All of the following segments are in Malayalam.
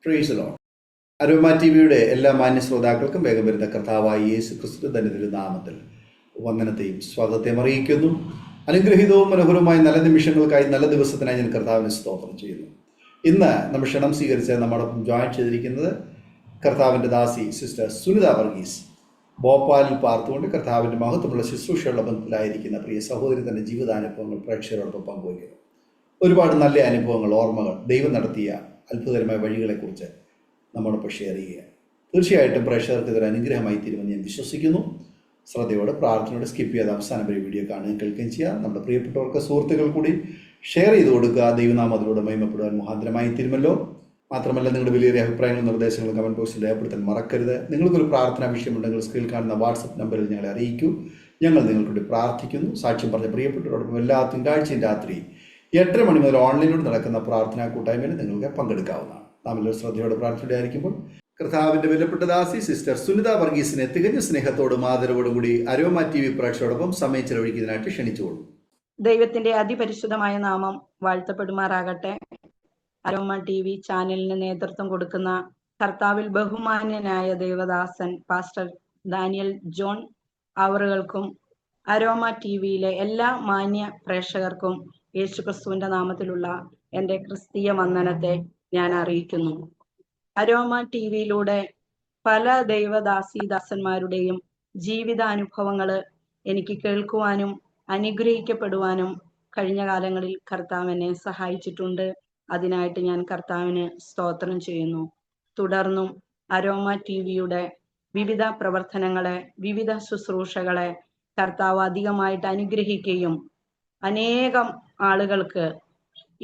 Praise the Lord. അരോമ ടിവിയുടെ എല്ലാ മാന്യ ശ്രോതാക്കൾക്കും വേഗം വരുന്ന കർത്താവായ യേശു ക്രിസ്തു തന്നെ നാമത്തിൽ വന്ദനത്തെയും സ്വാഗതത്തെയും അറിയിക്കുന്നു. അനുഗ്രഹീതവും മനോഹരവുമായ നല്ല നിമിഷങ്ങൾക്കായി, നല്ല ദിവസത്തിനായി ഞാൻ കർത്താവിനെ സ്തോത്രം ചെയ്യുന്നു. ഇന്ന് നമ്മൾ ക്ഷണം സ്വീകരിച്ച് നമ്മോടൊപ്പം ജോയിൻ ചെയ്തിരിക്കുന്നത് കർത്താവിൻ്റെ ദാസി സിസ്റ്റർ സുനിത വർഗീസ്. ഭോപ്പാലിൽ പാർത്തുകൊണ്ട് കർത്താവിൻ്റെ മഹത്വമുള്ള ശുശ്രൂഷയുള്ള ബന്ധത്തിലായിരിക്കുന്ന പ്രിയ സഹോദരി തൻ്റെ ജീവിതാനുഭവങ്ങൾ പ്രേക്ഷകരോടൊപ്പം പങ്കുവയ്ക്കുന്നു. ഒരുപാട് നല്ല അനുഭവങ്ങൾ, ഓർമ്മകൾ, ദൈവം നടത്തിയ അത്ഭുതകരമായ വഴികളെക്കുറിച്ച് നമ്മോടൊപ്പം ഷെയർ ചെയ്യുക. തീർച്ചയായിട്ടും പ്രേക്ഷകർക്ക് ഇതൊരു അനുഗ്രഹമായി തീരുമെന്ന് ഞാൻ വിശ്വസിക്കുന്നു. ശ്രദ്ധയോടെ പ്രാർത്ഥനയോടെ സ്കിപ്പ് ചെയ്യാതെ അവസാനം വരെ വീഡിയോ കാണുകയും കേൾക്കുകയും ചെയ്യുക. നമ്മുടെ പ്രിയപ്പെട്ടവർക്ക്, സുഹൃത്തുക്കൾ കൂടി ഷെയർ ചെയ്ത് കൊടുക്കുക. ദൈവനാമം അതിലൂടെ മഹിമപ്പെടുവാൻ മുഖാന്തരമായി തീരുമല്ലോ. മാത്രമല്ല, നിങ്ങളുടെ വിലയേറിയ അഭിപ്രായങ്ങളും നിർദ്ദേശങ്ങളും കമൻറ്റ് ബോക്സിൽ രേഖപ്പെടുത്താൻ മറക്കരുത്. നിങ്ങൾക്കൊരു പ്രാർത്ഥനാ വിഷയമുണ്ടെങ്കിൽ സ്ക്രീനിൽ കാണുന്ന വാട്സപ്പ് നമ്പറിൽ ഞങ്ങളെ അറിയിക്കൂ. ഞങ്ങൾ നിങ്ങൾക്കൂടി പ്രാർത്ഥിക്കുന്നു. സാക്ഷ്യം പറഞ്ഞ പ്രിയപ്പെട്ടവരോടൊപ്പം എല്ലാ തിങ്കളാഴ്ചയും രാത്രി 8:30 മണി മുതൽ ഓൺലൈനിലൂടെ നടക്കുന്ന പ്രാർത്ഥനാ കൂട്ടായ്മയിൽ നിങ്ങൾക്ക് പങ്കെടുക്കാവുന്നതാണ്. നാം എല്ലാവരും ശ്രദ്ധയോടെ പ്രാർത്ഥനയായിരിക്കുമ്പോൾ കർത്താവിൻ്റെ വിലപ്പെട്ട ദാസി സിസ്റ്റർ സുനിത വർഗീസിനെ തികഞ്ഞ സ്നേഹത്തോടും ആദരവോടും കൂടി അരോമ ടി വി പ്രേക്ഷകരോടൊപ്പം സമയം ചെലവഴിക്കുന്നതിനായിട്ട് ക്ഷണിച്ചുകൊള്ളു. ദൈവത്തിന്റെ അതിപരിശുദ്ധമായ നാമം വാഴ്ത്തപ്പെടുമാറാകട്ടെ. അരോമ ടി വി ചാനലിന് നേതൃത്വം കൊടുക്കുന്ന കർത്താവിൽ ബഹുമാന്യനായ ദേവദാസൻ പാസ്റ്റർ ഡാനിയൽ ജോൺ അവറുകൾക്കും അരോമ ടി വിയിലെ എല്ലാ മാന്യ പ്രേക്ഷകർക്കും യേശുക്രിസ്തുവിന്റെ നാമത്തിലുള്ള എൻ്റെ ക്രിസ്തീയ വന്ദനത്തെ ഞാൻ അറിയിക്കുന്നു. അരോമ ടി വിയിലൂടെ പല ദൈവദാസന്മാരുടെയും ജീവിതാനുഭവങ്ങൾ എനിക്ക് കേൾക്കുവാനും അനുഗ്രഹിക്കപ്പെടുവാനും കഴിഞ്ഞ കാലങ്ങളിൽ കർത്താവ് എന്നെ സഹായിച്ചിട്ടുണ്ട്. അതിനായിട്ട് ഞാൻ കർത്താവിന് സ്തോത്രം ചെയ്യുന്നു. തുടർന്നും അരോമ ടി വിയുടെ വിവിധ പ്രവർത്തനങ്ങളെ, വിവിധ ശുശ്രൂഷകളെ കർത്താവ് അധികമായിട്ട് അനുഗ്രഹിക്കുകയും അനേകം ആളുകൾക്ക്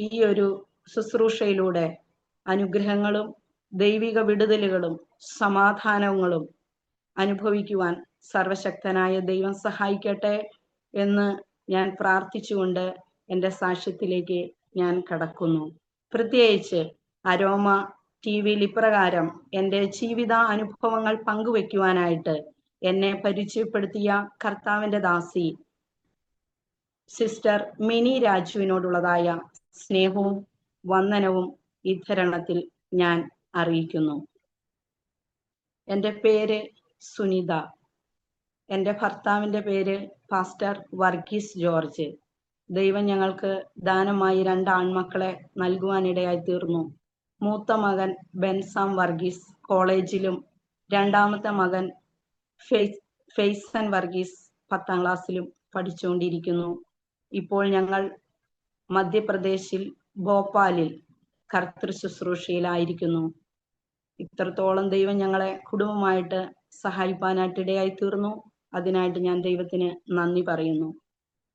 ഈ ഒരു ശുശ്രൂഷയിലൂടെ അനുഗ്രഹങ്ങളും ദൈവിക വിടുതലുകളും സമാധാനങ്ങളും അനുഭവിക്കുവാൻ സർവശക്തനായ ദൈവം സഹായിക്കട്ടെ എന്ന് ഞാൻ പ്രാർത്ഥിച്ചുകൊണ്ട് എൻ്റെ സാക്ഷ്യത്തിലേക്ക് ഞാൻ കടക്കുന്നു. പ്രത്യേകിച്ച് അരോമ ടി വിയിൽ ഇപ്രകാരം എൻ്റെ ജീവിത അനുഭവങ്ങൾ പങ്കുവെക്കുവാനായിട്ട് എന്നെ പരിചയപ്പെടുത്തിയ കർത്താവിൻ്റെ ദാസി സിസ്റ്റർ മിനി രാജുവിനോടുള്ളതായ സ്നേഹവും വന്ദനവും ഈ തരുണത്തിൽ ഞാൻ അറിയിക്കുന്നു. എൻ്റെ പേര് സുനിത. എൻ്റെ ഭർത്താവിൻ്റെ പേര് പാസ്റ്റർ വർഗീസ് ജോർജ്. ദൈവം ഞങ്ങൾക്ക് ദാനമായി 2 ആൺമക്കളെ നൽകുവാനിടയായി തീർന്നു. മൂത്ത മകൻ ബെൻസാം വർഗീസ് കോളേജിലും, രണ്ടാമത്തെ മകൻ ഫെയ്സൻ വർഗീസ് 10ാം ക്ലാസ്സിലും പഠിച്ചുകൊണ്ടിരിക്കുന്നു. ഇപ്പോൾ ഞങ്ങൾ മധ്യപ്രദേശിൽ ഭോപ്പാലിൽ കർത്തൃ ശുശ്രൂഷയിലായിരിക്കുന്നു. ഇത്രത്തോളം ദൈവം ഞങ്ങളെ കുടുംബമായിട്ട് സഹായിപ്പാനായിട്ട് ഇടയായി തീർന്നു. അതിനായിട്ട് ഞാൻ ദൈവത്തിന് നന്ദി പറയുന്നു.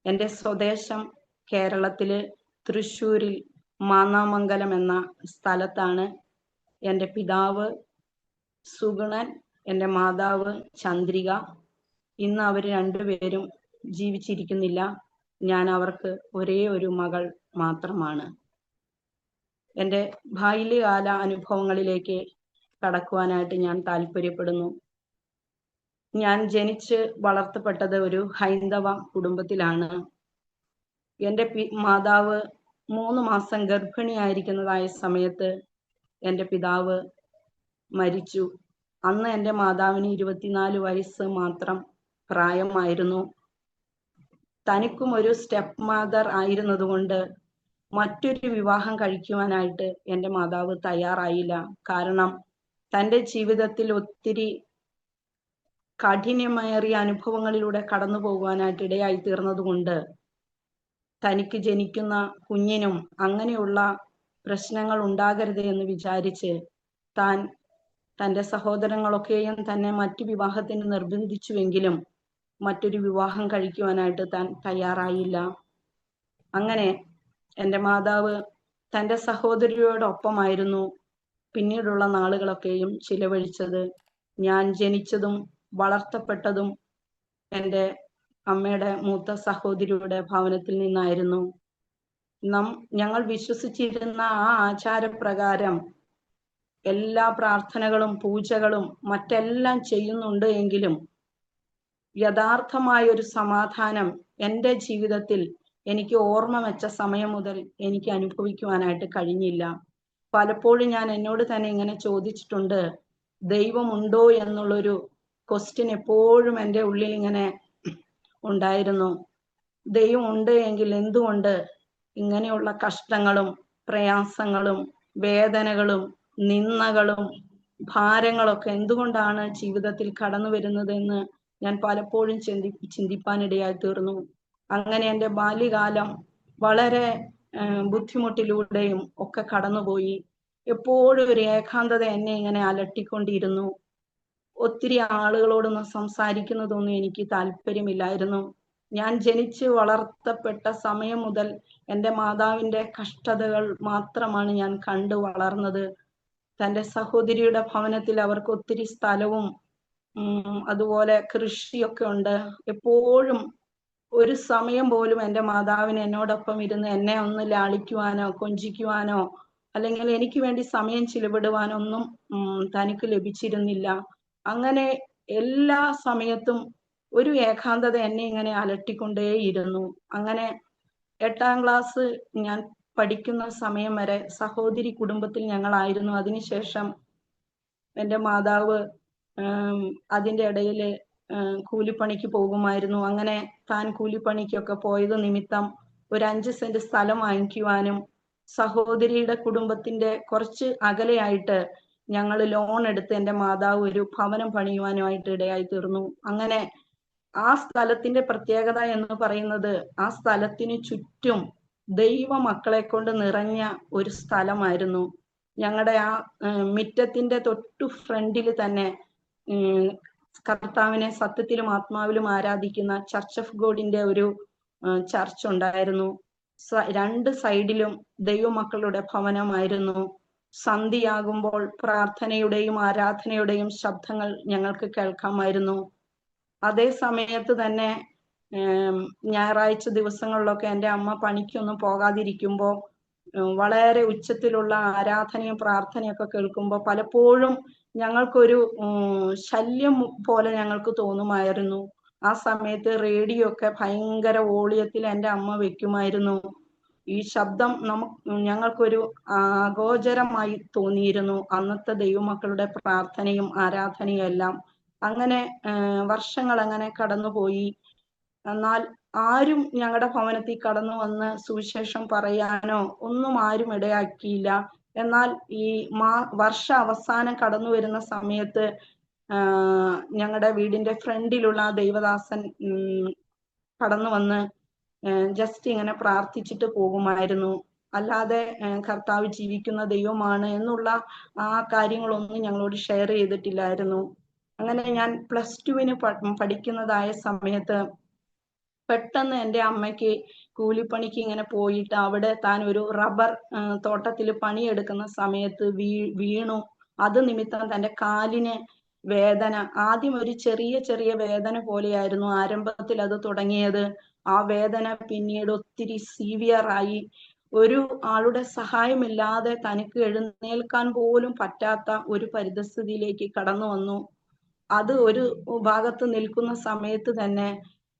എൻ്റെ സ്വദേശം കേരളത്തില് തൃശ്ശൂരിൽ മാന്നാമംഗലം എന്ന സ്ഥലത്താണ്. എൻ്റെ പിതാവ് സുഗുണൻ, എൻ്റെ മാതാവ് ചന്ദ്രിക. ഇന്ന് അവർ രണ്ടുപേരും ജീവിച്ചിരിക്കുന്നില്ല. ഞാൻ അവർക്ക് ഒരേ ഒരു മകൾ മാത്രമാണ്. എൻ്റെ ബാല്യകാല അനുഭവങ്ങളിലേക്ക് കടക്കുവാനായിട്ട് ഞാൻ താല്പര്യപ്പെടുന്നു. ഞാൻ ജനിച്ച് വളർത്തപ്പെട്ടത് ഒരു ഹൈന്ദവ കുടുംബത്തിലാണ്. എൻ്റെ മാതാവ് 3 മാസം ഗർഭിണിയായിരിക്കുന്നതായ സമയത്ത് എൻ്റെ പിതാവ് മരിച്ചു. അന്ന് എൻ്റെ മാതാവിന് 24 വയസ്സ് മാത്രം പ്രായമായിരുന്നു. തനിക്കും ഒരു സ്റ്റെപ്പ് മദർ ആയിരുന്നതുകൊണ്ട് മറ്റൊരു വിവാഹം കഴിക്കുവാനായിട്ട് എൻ്റെ മാതാവ് തയ്യാറായില്ല. കാരണം തൻ്റെ ജീവിതത്തിൽ ഒത്തിരി കഠിനമേറിയ അനുഭവങ്ങളിലൂടെ കടന്നു പോകുവാനായിട്ട് ഇടയായി തീർന്നതുകൊണ്ട് തനിക്ക് ജനിക്കുന്ന കുഞ്ഞിനും അങ്ങനെയുള്ള പ്രശ്നങ്ങൾ ഉണ്ടാകരുത് എന്ന് വിചാരിച്ച് താൻ തൻ്റെ സഹോദരങ്ങളൊക്കെയും തന്നെ മറ്റു വിവാഹത്തിന് നിർബന്ധിച്ചുവെങ്കിലും മറ്റൊരു വിവാഹം കഴിക്കുവാനായിട്ട് താൻ തയ്യാറായില്ല. അങ്ങനെ എൻ്റെ മാതാവ് തൻ്റെ സഹോദരിയോടൊപ്പമായിരുന്നു പിന്നീടുള്ള നാളുകളൊക്കെയും ചിലവഴിച്ചത്. ഞാൻ ജനിച്ചതും വളർത്തപ്പെട്ടതും എൻ്റെ അമ്മയുടെ മൂത്ത സഹോദരിയുടെ ഭവനത്തിൽ നിന്നായിരുന്നു. ഞങ്ങൾ വിശ്വസിച്ചിരുന്ന ആ ആചാരപ്രകാരം എല്ലാ പ്രാർത്ഥനകളും പൂജകളും മറ്റെല്ലാം ചെയ്യുന്നുണ്ട് എങ്കിലും യഥാർത്ഥമായ ഒരു സമാധാനം എൻ്റെ ജീവിതത്തിൽ എനിക്ക് ഓർമ്മ വെച്ച സമയം മുതൽ എനിക്ക് അനുഭവിക്കുവാനായിട്ട് കഴിഞ്ഞില്ല. പലപ്പോഴും ഞാൻ എന്നോട് തന്നെ ഇങ്ങനെ ചോദിച്ചിട്ടുണ്ട്, ദൈവമുണ്ടോ എന്നുള്ളൊരു ക്വസ്റ്റ്യൻ എപ്പോഴും എൻ്റെ ഉള്ളിൽ ഇങ്ങനെ ഉണ്ടായിരുന്നു. ദൈവം ഉണ്ട് എങ്കിൽ എന്തുകൊണ്ട് ഇങ്ങനെയുള്ള കഷ്ടങ്ങളും പ്രയാസങ്ങളും വേദനകളും നിന്ദകളും ഭാരങ്ങളൊക്കെ എന്തുകൊണ്ടാണ് ജീവിതത്തിൽ കടന്നു വരുന്നതെന്ന് ഞാൻ പലപ്പോഴും ചിന്തിപ്പാനിടയായി തീർന്നു. അങ്ങനെ എൻ്റെ ബാല്യകാലം വളരെ ബുദ്ധിമുട്ടിലൂടെയും ഒക്കെ കടന്നുപോയി. എപ്പോഴും ഒരു ഏകാന്തത എന്നെ ഇങ്ങനെ അലട്ടിക്കൊണ്ടിരുന്നു. ഒത്തിരി ആളുകളോടൊന്നും സംസാരിക്കുന്നതൊന്നും എനിക്ക് താല്പര്യമില്ലായിരുന്നു. ഞാൻ ജനിച്ച് വളർത്തപ്പെട്ട സമയം മുതൽ എൻ്റെ മാതാവിൻ്റെ കഷ്ടതകൾ മാത്രമാണ് ഞാൻ കണ്ടു വളർന്നത്. തൻ്റെ സഹോദരിയുടെ ഭവനത്തിൽ അവർക്ക് ഒത്തിരി സ്ഥലവും അതുപോലെ കൃഷിയൊക്കെ ഉണ്ട്. എപ്പോഴും ഒരു സമയം പോലും എൻ്റെ മാതാവിന് എന്നോടൊപ്പം ഇരുന്ന് എന്നെ ഒന്ന് ലാളിക്കുവാനോ കൊഞ്ചിക്കുവാനോ അല്ലെങ്കിൽ എനിക്ക് വേണ്ടി സമയം ചിലവിടുവാനോ ഒന്നും തനിക്ക് ലഭിച്ചിരുന്നില്ല. അങ്ങനെ എല്ലാ സമയത്തും ഒരു ഏകാന്തത എന്നെ ഇങ്ങനെ അലട്ടിക്കൊണ്ടേയിരുന്നു. അങ്ങനെ 8ാം ക്ലാസ് ഞാൻ പഠിക്കുന്ന സമയം വരെ സഹോദരി കുടുംബത്തിൽ ഞങ്ങളായിരുന്നു. അതിനുശേഷം എൻ്റെ മാതാവ് അതിൻ്റെ ഇടയിൽ കൂലിപ്പണിക്ക് പോകുമായിരുന്നു. അങ്ങനെ താൻ കൂലിപ്പണിക്കൊക്കെ പോയത് നിമിത്തം ഒരു 5 സെന്റ് സ്ഥലം വാങ്ങിക്കുവാനും സഹോദരിയുടെ കുടുംബത്തിന്റെ കുറച്ച് അകലെയായിട്ട് ഞങ്ങൾ ലോൺ എടുത്ത് എൻ്റെ മാതാവ് ഒരു ഭവനം പണിയുവാനുമായിട്ട് ഇടയായി തീർന്നു. അങ്ങനെ ആ സ്ഥലത്തിന്റെ പ്രത്യേകത എന്ന് പറയുന്നത് ആ സ്ഥലത്തിന് ചുറ്റും ദൈവ മക്കളെ കൊണ്ട് നിറഞ്ഞ ഒരു സ്ഥലമായിരുന്നു. ഞങ്ങളുടെ ആ മിറ്റത്തിന്റെ തൊട്ടു ഫ്രണ്ടിൽ തന്നെ കർത്താവിനെ സത്യത്തിലും ആത്മാവിലും ആരാധിക്കുന്ന ചർച്ച് ഓഫ് ഗോഡിന്റെ ഒരു ചർച്ച് ഉണ്ടായിരുന്നു. 2 സൈഡിലും ദൈവമക്കളുടെ ഭവനമായിരുന്നു. സന്ധ്യയാകുമ്പോൾ പ്രാർത്ഥനയുടെയും ആരാധനയുടെയും ശബ്ദങ്ങൾ ഞങ്ങൾക്ക് കേൾക്കാമായിരുന്നു. അതേ സമയത്ത് തന്നെ ഞായറാഴ്ച ദിവസങ്ങളിലൊക്കെ എൻ്റെ അമ്മ പണിക്കൊന്നും പോകാതിരിക്കുമ്പോൾ വളരെ ഉച്ചത്തിലുള്ള ആരാധനയും പ്രാർത്ഥനയൊക്കെ കേൾക്കുമ്പോൾ പലപ്പോഴും ഞങ്ങൾക്കൊരു ശല്യം പോലെ ഞങ്ങൾക്ക് തോന്നുമായിരുന്നു. ആ സമയത്ത് റേഡിയോ ഒക്കെ ഭയങ്കര വോളിയത്തിൽ എൻ്റെ അമ്മ വെക്കുമായിരുന്നു. ഈ ശബ്ദം ഞങ്ങൾക്കൊരു അഗോചരമായി തോന്നിയിരുന്നു. അന്നത്തെ ദൈവമക്കളുടെ പ്രാർത്ഥനയും ആരാധനയും എല്ലാം. അങ്ങനെ വർഷങ്ങൾ അങ്ങനെ കടന്നുപോയി. എന്നാൽ ആരും ഞങ്ങളുടെ ഭവനത്തിൽ കടന്നു വന്ന് സുവിശേഷം പറയാനോ ഒന്നും ആരും ഇടയാക്കിയില്ല. എന്നാൽ ഈ വർഷ അവസാനം കടന്നു വരുന്ന സമയത്ത് ഞങ്ങളുടെ വീടിന്റെ ഫ്രണ്ടിലുള്ള ദൈവദാസൻ കടന്നു വന്ന് ജസ്റ്റ് ഇങ്ങനെ പ്രാർത്ഥിച്ചിട്ട് പോകുമായിരുന്നു. അല്ലാതെ കർത്താവ് ജീവിക്കുന്ന ദൈവമാണ് എന്നുള്ള ആ കാര്യങ്ങളൊന്നും ഞങ്ങളോട് ഷെയർ ചെയ്തിട്ടില്ലായിരുന്നു. അങ്ങനെ ഞാൻ +2 പഠിക്കുന്നതായ സമയത്ത് പെട്ടെന്ന് എൻ്റെ അമ്മയ്ക്ക് കൂലിപ്പണിക്ക് ഇങ്ങനെ പോയിട്ട് അവിടെ താൻ ഒരു റബ്ബർ തോട്ടത്തിൽ പണിയെടുക്കുന്ന സമയത്ത് വീണു. അത് നിമിത്തം തൻ്റെ കാലിന് വേദന. ആദ്യം ഒരു ചെറിയ വേദന പോലെയായിരുന്നു ആരംഭത്തിൽ അത് തുടങ്ങിയത്. ആ വേദന പിന്നീട് ഒത്തിരി സീവിയറായി. ഒരു ആളുടെ സഹായമില്ലാതെ തനിക്ക് എഴുന്നേൽക്കാൻ പോലും പറ്റാത്ത ഒരു പരിതസ്ഥിതിയിലേക്ക് കടന്നു വന്നു. അത് ഒരു ഭാഗത്ത് നിൽക്കുന്ന സമയത്ത് തന്നെ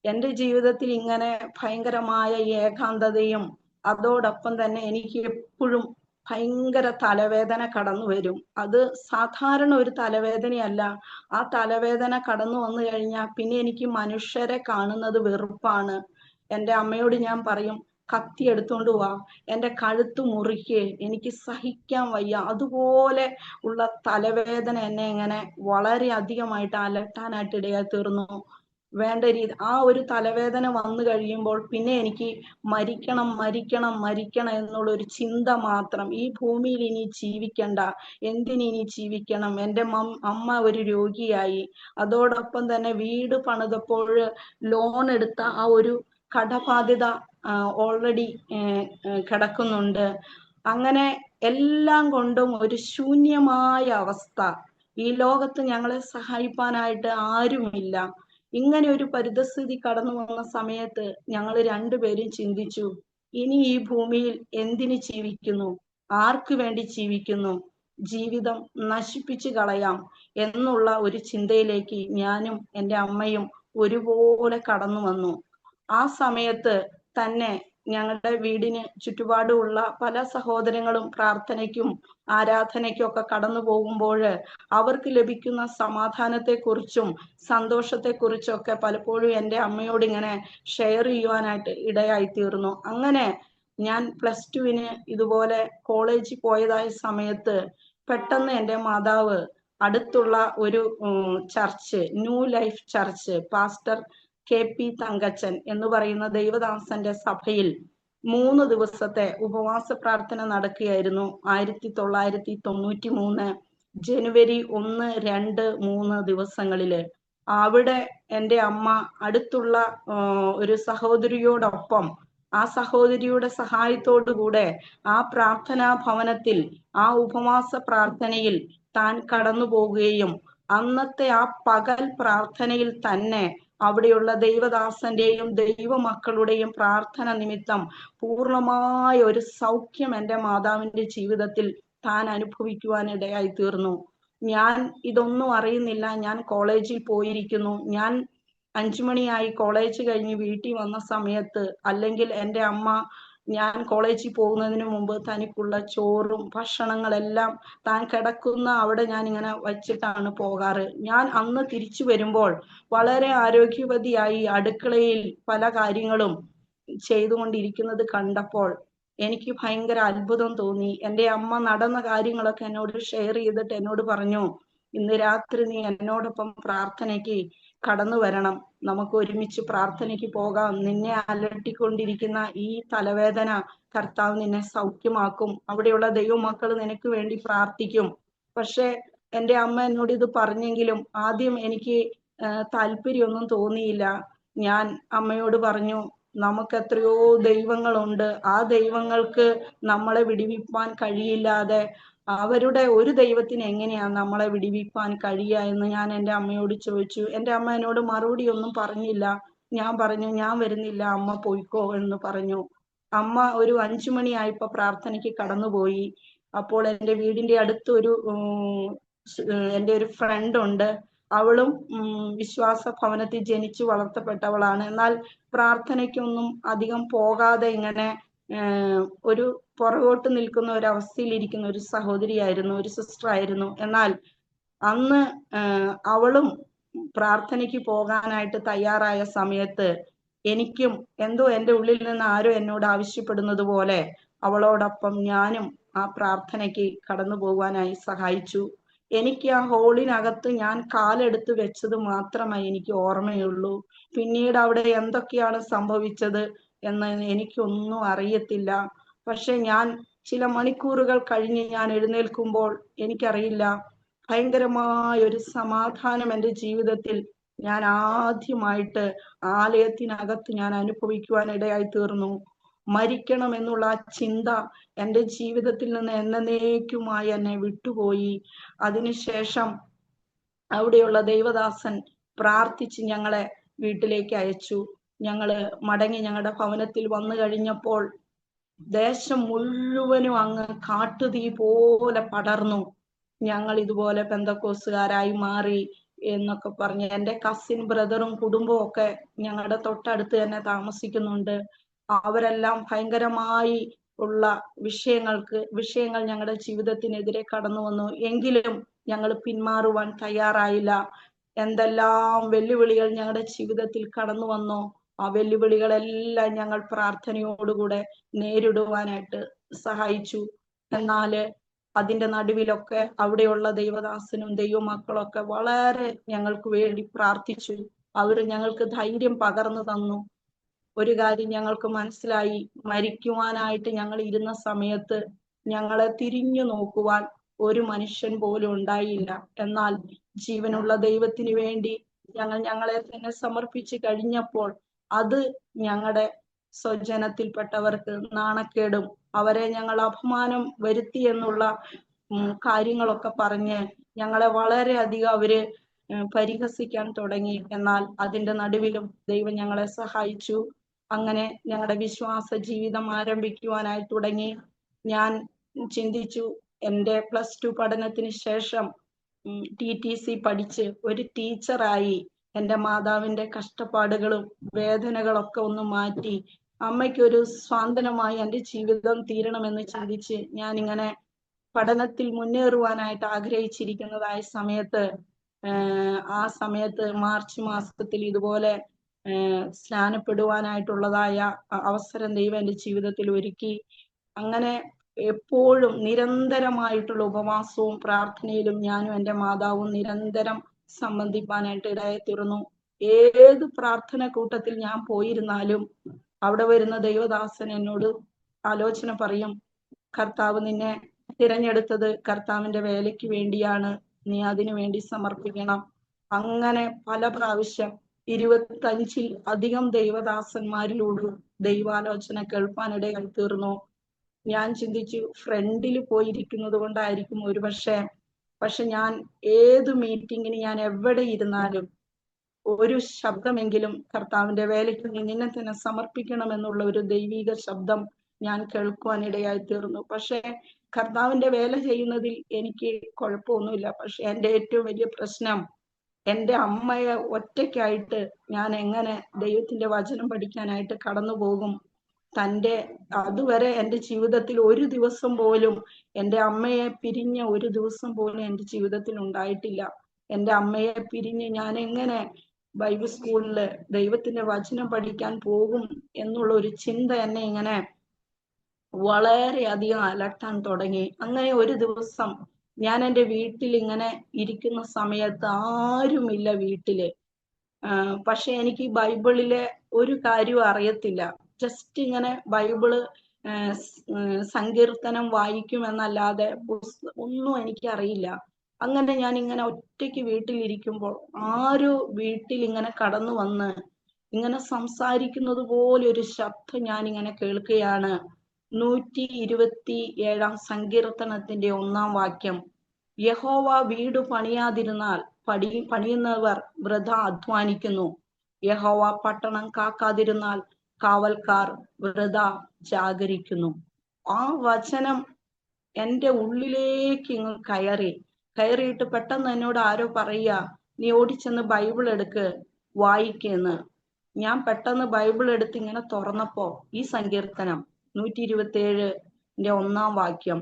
എൻ്റെ ജീവിതത്തിൽ ഇങ്ങനെ ഭയങ്കരമായ ഏകാന്തതയും അതോടൊപ്പം തന്നെ എനിക്ക് എപ്പോഴും ഭയങ്കര തലവേദന കടന്നു വരും. അത് സാധാരണ ഒരു തലവേദനയല്ല. ആ തലവേദന കടന്നു വന്നു കഴിഞ്ഞാൽ പിന്നെ എനിക്ക് മനുഷ്യരെ കാണുന്നത് വെറുപ്പാണ്. എൻ്റെ അമ്മയോട് ഞാൻ പറയും, കത്തി എടുത്തോണ്ട് വാ, എൻ്റെ കഴുത്ത് മുറിക്ക്, എനിക്ക് സഹിക്കാൻ വയ്യ. അതുപോലെ ഉള്ള തലവേദന എന്നെ ഇങ്ങനെ വളരെ അധികമായിട്ട് അലട്ടാനായിട്ട് ഇടയായി തീർന്നു. വേണ്ട രീതി ആ ഒരു തലവേദന വന്നു കഴിയുമ്പോൾ പിന്നെ എനിക്ക് മരിക്കണം എന്നുള്ള ഒരു ചിന്ത മാത്രം. ഈ ഭൂമിയിൽ ഇനി ജീവിക്കണ്ട, എന്തിനി ജീവിക്കണം. എൻ്റെ അമ്മ ഒരു രോഗിയായി. അതോടൊപ്പം തന്നെ വീട് പണിതപ്പോൾ ലോൺ എടുത്ത ആ ഒരു കടബാധ്യത ഓൾറെഡി കിടക്കുന്നുണ്ട്. അങ്ങനെ എല്ലാം കൊണ്ടും ഒരു ശൂന്യമായ അവസ്ഥ. ഈ ലോകത്ത് ഞങ്ങളെ സഹായിപ്പാനായിട്ട് ആരുമില്ല. ഇങ്ങനെ ഒരു പരിതസ്ഥിതി കടന്നു വന്ന സമയത്ത് ഞങ്ങൾ രണ്ടുപേരും ചിന്തിച്ചു, ഇനി ഈ ഭൂമിയിൽ എന്തിന് ജീവിക്കുന്നു, ആർക്ക് വേണ്ടി ജീവിക്കുന്നു, ജീവിതം നശിപ്പിച്ചു കളയാം എന്നുള്ള ഒരു ചിന്തയിലേക്ക് ഞാനും എൻ്റെ അമ്മയും ഒരുപോലെ കടന്നു വന്നു. ആ സമയത്ത് തന്നെ ഞങ്ങളുടെ വീടിന് ചുറ്റുപാടുമുള്ള പല സഹോദരങ്ങളും പ്രാർത്ഥനയ്ക്കും ആരാധനയ്ക്കും ഒക്കെ കടന്നു പോകുമ്പോൾ അവർക്ക് ലഭിക്കുന്ന സമാധാനത്തെക്കുറിച്ചും സന്തോഷത്തെക്കുറിച്ചും ഒക്കെ പലപ്പോഴും എൻ്റെ അമ്മയോട് ഇങ്ങനെ ഷെയർ ചെയ്യുവാനായിട്ട് ഇടയായി തീർന്നു. അങ്ങനെ ഞാൻ +2 ഇതുപോലെ കോളേജിൽ പോയതായ സമയത്ത് പെട്ടെന്ന് എൻ്റെ മാതാവ് അടുത്തുള്ള ഒരു church, new life church, pastor KP Thankachan എന്ന് പറയുന്ന ദൈവദാസന്റെ സഭയിൽ 3 ദിവസത്തെ ഉപവാസ പ്രാർത്ഥന നടക്കുകയായിരുന്നു. 1993 ജനുവരി 1, 2, 3 ദിവസങ്ങളില്. അവിടെ എൻ്റെ അമ്മ അടുത്തുള്ള ഒരു സഹോദരിയോടൊപ്പം, ആ സഹോദരിയുടെ സഹായത്തോടു കൂടെ ആ പ്രാർത്ഥനാ ഭവനത്തിൽ ആ ഉപവാസ പ്രാർത്ഥനയിൽ താൻ കടന്നു പോകുകയും അന്നത്തെ ആ പകൽ പ്രാർത്ഥനയിൽ തന്നെ അവിടെയുള്ള ദൈവദാസന്റെയും ദൈവമക്കളുടെയും പ്രാർത്ഥന നിമിത്തം പൂർണ്ണമായ ഒരു സൗഖ്യം എൻ്റെ മാതാവിന്റെ ജീവിതത്തിൽ താൻ അനുഭവിക്കുവാനിടയായി തീർന്നു. ഞാൻ ഇതൊന്നും അറിയുന്നില്ല. ഞാൻ കോളേജിൽ പോയിരിക്കുന്നു. ഞാൻ 5 മണിയായി കോളേജ് കഴിഞ്ഞ് വീട്ടിൽ വന്ന സമയത്ത്, അല്ലെങ്കിൽ എൻ്റെ അമ്മ ഞാൻ കോളേജിൽ പോകുന്നതിന് മുമ്പ് തനിക്കുള്ള ചോറും ഭക്ഷണങ്ങളെല്ലാം താൻ കിടക്കുന്ന അവിടെ ഞാൻ ഇങ്ങനെ വച്ചിട്ടാണ് പോകാറ്. ഞാൻ അന്ന് തിരിച്ചു വരുമ്പോൾ വളരെ ആരോഗ്യവതിയായി അടുക്കളയിൽ പല കാര്യങ്ങളും ചെയ്തുകൊണ്ടിരിക്കുന്നത് കണ്ടപ്പോൾ എനിക്ക് ഭയങ്കര അത്ഭുതം തോന്നി. എൻ്റെ അമ്മ നടന്ന കാര്യങ്ങളൊക്കെ എന്നോട് ഷെയർ ചെയ്തിട്ട് എന്നോട് പറഞ്ഞു, ഇന്ന് രാത്രി നീ എന്നോടൊപ്പം പ്രാർത്ഥനയ്ക്ക് കടന്നു വരണം, നമുക്ക് ഒരുമിച്ച് പ്രാർത്ഥനയ്ക്ക് പോകാം, നിന്നെ അലട്ടിക്കൊണ്ടിരിക്കുന്ന ഈ തലവേദന കർത്താവ് നിന്നെ സൗഖ്യമാക്കും, അവിടെയുള്ള ദൈവമക്കൾ നിനക്ക് വേണ്ടി പ്രാർത്ഥിക്കും. പക്ഷെ എൻ്റെ അമ്മ എന്നോട് ഇത് പറഞ്ഞെങ്കിലും ആദ്യം എനിക്ക് താല്പര്യമൊന്നും തോന്നിയില്ല. ഞാൻ അമ്മയോട് പറഞ്ഞു, നമുക്ക് എത്രയോ ദൈവങ്ങളുണ്ട്, ആ ദൈവങ്ങൾക്ക് നമ്മളെ വിടുവിപ്പാൻ കഴിയില്ലാതെ അവരുടെ ഒരു ദൈവത്തിന് എങ്ങനെയാണ് നമ്മളെ വിടുവിപ്പാൻ കഴിയുക എന്ന് ഞാൻ എൻ്റെ അമ്മയോട് ചോദിച്ചു. എൻ്റെ അമ്മ എന്നോട് മറുപടി ഒന്നും പറഞ്ഞില്ല. ഞാൻ പറഞ്ഞു, ഞാൻ വരുന്നില്ല, അമ്മ പോയിക്കോ എന്ന് പറഞ്ഞു. അമ്മ ഒരു 5 മണിയായപ്പോ പ്രാർത്ഥനയ്ക്ക് കടന്നുപോയി. അപ്പോൾ എൻ്റെ വീടിന്റെ അടുത്ത് എൻ്റെ ഒരു ഫ്രണ്ട് ഉണ്ട്. അവളും വിശ്വാസ ഭവനത്തിൽ ജനിച്ചു വളർത്തപ്പെട്ടവളാണ്. എന്നാൽ പ്രാർത്ഥനയ്ക്കൊന്നും അധികം പോകാതെ ഇങ്ങനെ ഒരു പുറകോട്ട് നിൽക്കുന്ന ഒരു അവസ്ഥയിലിരിക്കുന്ന ഒരു സഹോദരിയായിരുന്നു, ഒരു സിസ്റ്റർ ആയിരുന്നു. എന്നാൽ അന്ന് അവളും പ്രാർത്ഥനയ്ക്ക് പോകാനായിട്ട് തയ്യാറായ സമയത്ത് എനിക്കും എന്തോ എൻ്റെ ഉള്ളിൽ നിന്ന് ആരോ എന്നോട് ആവശ്യപ്പെടുന്നത് പോലെ അവളോടൊപ്പം ഞാനും ആ പ്രാർത്ഥനയ്ക്ക് കടന്നു പോകാനായി സഹായിച്ചു. എനിക്ക് ആ ഹോളിനകത്ത് ഞാൻ കാലെടുത്ത് വെച്ചത് മാത്രമേ എനിക്ക് ഓർമ്മയുള്ളൂ. പിന്നീട് അവിടെ എന്തൊക്കെയാണ് സംഭവിച്ചത് എന്ന് എനിക്കൊന്നും അറിയത്തില്ല. പക്ഷെ ഞാൻ ചില മണിക്കൂറുകൾ കഴിഞ്ഞ് ഞാൻ എഴുന്നേൽക്കുമ്പോൾ എനിക്കറിയില്ല, ഭയങ്കരമായ ഒരു സമാധാനം എൻ്റെ ജീവിതത്തിൽ ഞാൻ ആദ്യമായിട്ട് ആലയത്തിനകത്ത് ഞാൻ അനുഭവിക്കുവാനിടയായി തീർന്നു. മരിക്കണം എന്നുള്ള ആ ചിന്ത എൻ്റെ ജീവിതത്തിൽ നിന്ന് എന്നേക്കുമായി എന്നെ വിട്ടുപോയി. അതിനുശേഷം അവിടെയുള്ള ദൈവദാസൻ പ്രാർത്ഥിച്ച് ഞങ്ങളെ വീട്ടിലേക്ക് അയച്ചു. ഞങ്ങള് മടങ്ങി ഞങ്ങളുടെ ഭവനത്തിൽ വന്നു കഴിഞ്ഞപ്പോൾ ദേശം മുഴുവനും അങ്ങ് കാട്ടുതീ പോലെ പടർന്നു. ഞങ്ങൾ ഇതുപോലെ പെന്തക്കോസുകാരായി മാറി എന്നൊക്കെ പറഞ്ഞ് എൻ്റെ കസിൻ ബ്രദറും കുടുംബവും ഒക്കെ ഞങ്ങളുടെ തൊട്ടടുത്ത് തന്നെ താമസിക്കുന്നുണ്ട്. അവരെല്ലാം ഭയങ്കരമായി ഉള്ള വിഷയങ്ങൾ ഞങ്ങളുടെ ജീവിതത്തിനെതിരെ കടന്നു വന്നു. എങ്കിലും ഞങ്ങൾ പിന്മാറുവാൻ തയ്യാറായില്ല. എന്തെല്ലാം വെല്ലുവിളികൾ ഞങ്ങളുടെ ജീവിതത്തിൽ കടന്നു വന്നോ ആ വെല്ലുവിളികളെല്ലാം ഞങ്ങൾ പ്രാർത്ഥനയോടുകൂടെ നേരിടുവാനായിട്ട് സഹായിച്ചു. എന്നാല് അതിന്റെ നടുവിലൊക്കെ അവിടെയുള്ള ദൈവദാസനും ദൈവമക്കളൊക്കെ വളരെ ഞങ്ങൾക്ക് വേണ്ടി പ്രാർത്ഥിച്ചു. അവർ ഞങ്ങൾക്ക് ധൈര്യം പകർന്നു തന്നു. ഒരു കാര്യം ഞങ്ങൾക്ക് മനസ്സിലായി, മരിക്കുവാനായിട്ട് ഞങ്ങൾ ഇരുന്ന സമയത്ത് ഞങ്ങളെ തിരിഞ്ഞു നോക്കുവാൻ ഒരു മനുഷ്യൻ പോലും ഉണ്ടായില്ല. എന്നാൽ ജീവനുള്ള ദൈവത്തിന് വേണ്ടി ഞങ്ങളെ തന്നെ സമർപ്പിച്ച് കഴിഞ്ഞപ്പോൾ അത് ഞങ്ങളുടെ സ്വജനത്തിൽപ്പെട്ടവർക്ക് നാണക്കേടും അവരെ ഞങ്ങൾ അപമാനം വരുത്തി എന്നുള്ള കാര്യങ്ങളൊക്കെ പറഞ്ഞ് ഞങ്ങളെ വളരെയധികം അവര് പരിഹസിക്കാൻ തുടങ്ങി. എന്നാൽ അതിന്റെ നടുവിലും ദൈവം ഞങ്ങളെ സഹായിച്ചു. അങ്ങനെ ഞങ്ങളുടെ വിശ്വാസ ജീവിതം ആരംഭിക്കുവാനായി തുടങ്ങി. ഞാൻ ചിന്തിച്ചു, എൻ്റെ +2 പഠനത്തിന് ശേഷം TTC പഠിച്ച് ഒരു ടീച്ചറായി എൻ്റെ മാതാവിന്റെ കഷ്ടപ്പാടുകളും വേദനകളൊക്കെ ഒന്ന് മാറ്റി അമ്മയ്ക്കൊരു സ്വാന്തനമായി എൻ്റെ ജീവിതം തീരണമെന്ന് ചിന്തിച്ച് ഞാനിങ്ങനെ പഠനത്തിൽ മുന്നേറുവാനായിട്ട് ആഗ്രഹിച്ചിരിക്കുന്നതായ സമയത്ത് ആ സമയത്ത് മാർച്ച് മാസത്തിൽ ഇതുപോലെ സ്നാനപ്പെടുവാനായിട്ടുള്ളതായ അവസരം ദൈവം എൻ്റെ ജീവിതത്തിൽ ഒരുക്കി. അങ്ങനെ എപ്പോഴും നിരന്തരമായിട്ടുള്ള ഉപവാസവും പ്രാർത്ഥനയിലും ഞാനും എൻ്റെ മാതാവും നിരന്തരം സംബന്ധിപ്പാനായിട്ട് ഇടയായി തീർന്നു. ഏത് പ്രാർത്ഥന കൂട്ടത്തിൽ ഞാൻ പോയിരുന്നാലും അവിടെ വരുന്ന ദൈവദാസൻ എന്നോട് ആലോചന പറയും, കർത്താവ് നിന്നെ തിരഞ്ഞെടുത്തത് കർത്താവിന്റെ വേലയ്ക്ക് വേണ്ടിയാണ്, നീ അതിനു വേണ്ടി സമർപ്പിക്കണം. അങ്ങനെ പല പ്രാവശ്യം 25-ൽ അധികം ദൈവദാസന്മാരിലൂടെ ദൈവാലോചന കേൾപ്പാനിടയായി തീർന്നു. ഞാൻ ചിന്തിച്ചു, ഫ്രണ്ടിൽ പോയിരിക്കുന്നത് കൊണ്ടായിരിക്കും പക്ഷെ ഞാൻ ഏത് മീറ്റിങ്ങിന് ഞാൻ എവിടെ ഇരുന്നാലും ഒരു ശബ്ദമെങ്കിലും കർത്താവിന്റെ വേലയ്ക്ക് നിന്നെ തന്നെ സമർപ്പിക്കണം എന്നുള്ള ഒരു ദൈവിക ശബ്ദം ഞാൻ കേൾക്കുവാനിടയായി തീർന്നു. പക്ഷെ കർത്താവിന്റെ വേല ചെയ്യുന്നതിൽ എനിക്ക് കുഴപ്പമൊന്നുമില്ല. പക്ഷെ എൻ്റെ ഏറ്റവും വലിയ പ്രശ്നം, എൻ്റെ അമ്മയെ ഒറ്റയ്ക്കായിട്ട് ഞാൻ എങ്ങനെ ദൈവത്തിന്റെ വചനം പഠിക്കാനായിട്ട് കടന്നു പോകും? അതുവരെ എൻ്റെ ജീവിതത്തിൽ ഒരു ദിവസം പോലും എൻ്റെ അമ്മയെ പിരിഞ്ഞ ഒരു ദിവസം പോലും എൻ്റെ ജീവിതത്തിൽ ഉണ്ടായിട്ടില്ല. എൻ്റെ അമ്മയെ പിരിഞ്ഞ് ഞാൻ എങ്ങനെ ബൈബിൾ സ്കൂളില് ദൈവത്തിന്റെ വചനം പഠിക്കാൻ പോകും എന്നുള്ള ഒരു ചിന്ത എന്നെ ഇങ്ങനെ വളരെയധികം അലട്ടാൻ തുടങ്ങി. അങ്ങനെ ഒരു ദിവസം ഞാൻ എൻ്റെ വീട്ടിൽ ഇങ്ങനെ ഇരിക്കുന്ന സമയത്ത് ആരുമില്ല വീട്ടില്. പക്ഷെ എനിക്ക് ബൈബിളിലെ ഒരു കാര്യവും അറിയത്തില്ല. ജസ്റ്റ് ഇങ്ങനെ ബൈബിള് സങ്കീർത്തനം വായിക്കുമെന്നല്ലാതെ ഒന്നും എനിക്ക് അറിയില്ല. അങ്ങനെ ഞാൻ ഇങ്ങനെ ഒറ്റയ്ക്ക് വീട്ടിലിരിക്കുമ്പോൾ ആരോ വീട്ടിൽ ഇങ്ങനെ കടന്നു വന്ന് ഇങ്ങനെ സംസാരിക്കുന്നത് പോലെ ഒരു ശബ്ദം ഞാൻ ഇങ്ങനെ കേൾക്കുകയാണ്. 127 സങ്കീർത്തനത്തിന്റെ 1 വാക്യം, യഹോവ വീട് പണിയാതിരുന്നാൽ പണിയുന്നവർ വൃഥ അധ്വാനിക്കുന്നു. യഹോവ പട്ടണം കാക്കാതിരുന്നാൽ കാവൽക്കാർ വൃഥ ജാഗരിക്കുന്നു. ആ വചനം എൻ്റെ ഉള്ളിലേക്ക് ഇങ്ങ് കയറിയിട്ട് പെട്ടെന്ന് എന്നോട് ആരോ പറയുക, നീ ഓടിച്ചെന്ന് ബൈബിൾ എടുക്ക് വായിക്കെന്ന്. ഞാൻ പെട്ടെന്ന് ബൈബിൾ എടുത്ത് ഇങ്ങനെ തുറന്നപ്പോ ഈ സങ്കീർത്തനം 127-ന്റെ 1 വാക്യം.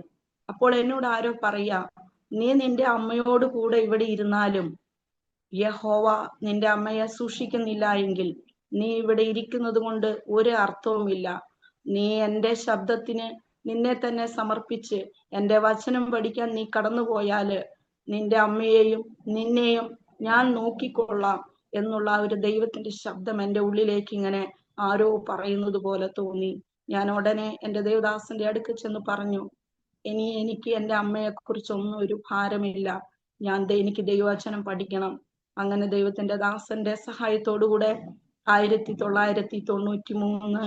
അപ്പോൾ എന്നോട് ആരോ പറയാ, നീ നിന്റെ അമ്മയോട് കൂടെ ഇവിടെ ഇരുന്നാലും യഹോവ നിന്റെ അമ്മയെ സൂക്ഷിക്കുന്നില്ല എങ്കിൽ നീ ഇവിടെ ഇരിക്കുന്നത് കൊണ്ട് ഒരു അർത്ഥവുമില്ല. നീ എൻ്റെ ശബ്ദത്തിന് നിന്നെ തന്നെ സമർപ്പിച്ച് എൻ്റെ വചനം പഠിക്കാൻ നീ കടന്നുപോയാല് നിന്റെ അമ്മയെയും നിന്നെയും ഞാൻ നോക്കിക്കൊള്ളാം എന്നുള്ള ഒരു ദൈവത്തിന്റെ ശബ്ദം എൻ്റെ ഉള്ളിലേക്ക് ഇങ്ങനെ ആരോ പറയുന്നത് പോലെ തോന്നി. ഞാൻ ഉടനെ എൻ്റെ ദേവദാസന്റെ അടുക്ക് ചെന്ന് പറഞ്ഞു, എനിക്ക് എൻ്റെ അമ്മയെ കുറിച്ചൊന്നും ഒരു ഭാരമില്ല, എനിക്ക് ദൈവവചനം പഠിക്കണം. അങ്ങനെ ദൈവത്തിന്റെ ദാസന്റെ സഹായത്തോടുകൂടെ 1993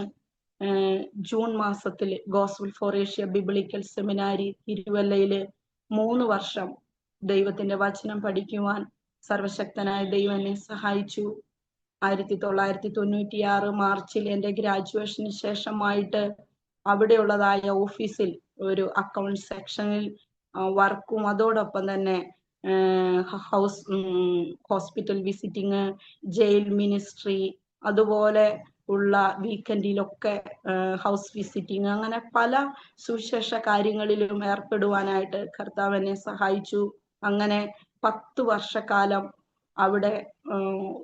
ജൂൺ മാസത്തിൽ ഗോസ്പൽ ഫോർ ഏഷ്യ ബിബ്ലിക്കൽ സെമിനാരി തിരുവല്ലയില് 3 വർഷം ദൈവത്തിന്റെ വചനം പഠിക്കുവാൻ സർവശക്തനായ ദൈവം എന്നെ സഹായിച്ചു. 1996 മാർച്ചിൽ എൻ്റെ ഗ്രാജുവേഷന് ശേഷമായിട്ട് അവിടെയുള്ളതായ ഓഫീസിൽ ഒരു അക്കൗണ്ട് സെക്ഷനിൽ വർക്കും അതോടൊപ്പം തന്നെ ഹോസ്പിറ്റൽ വിസിറ്റിങ്, ജയിൽ മിനിസ്ട്രി, അതുപോലെ ഉള്ള വീക്കെൻഡിലൊക്കെ ഹൗസ് വിസിറ്റിങ്, അങ്ങനെ പല സുവിശേഷ കാര്യങ്ങളിലും ഏർപ്പെടുവാനായിട്ട് കർത്താവ് എന്നെ സഹായിച്ചു. അങ്ങനെ 10 വർഷക്കാലം അവിടെ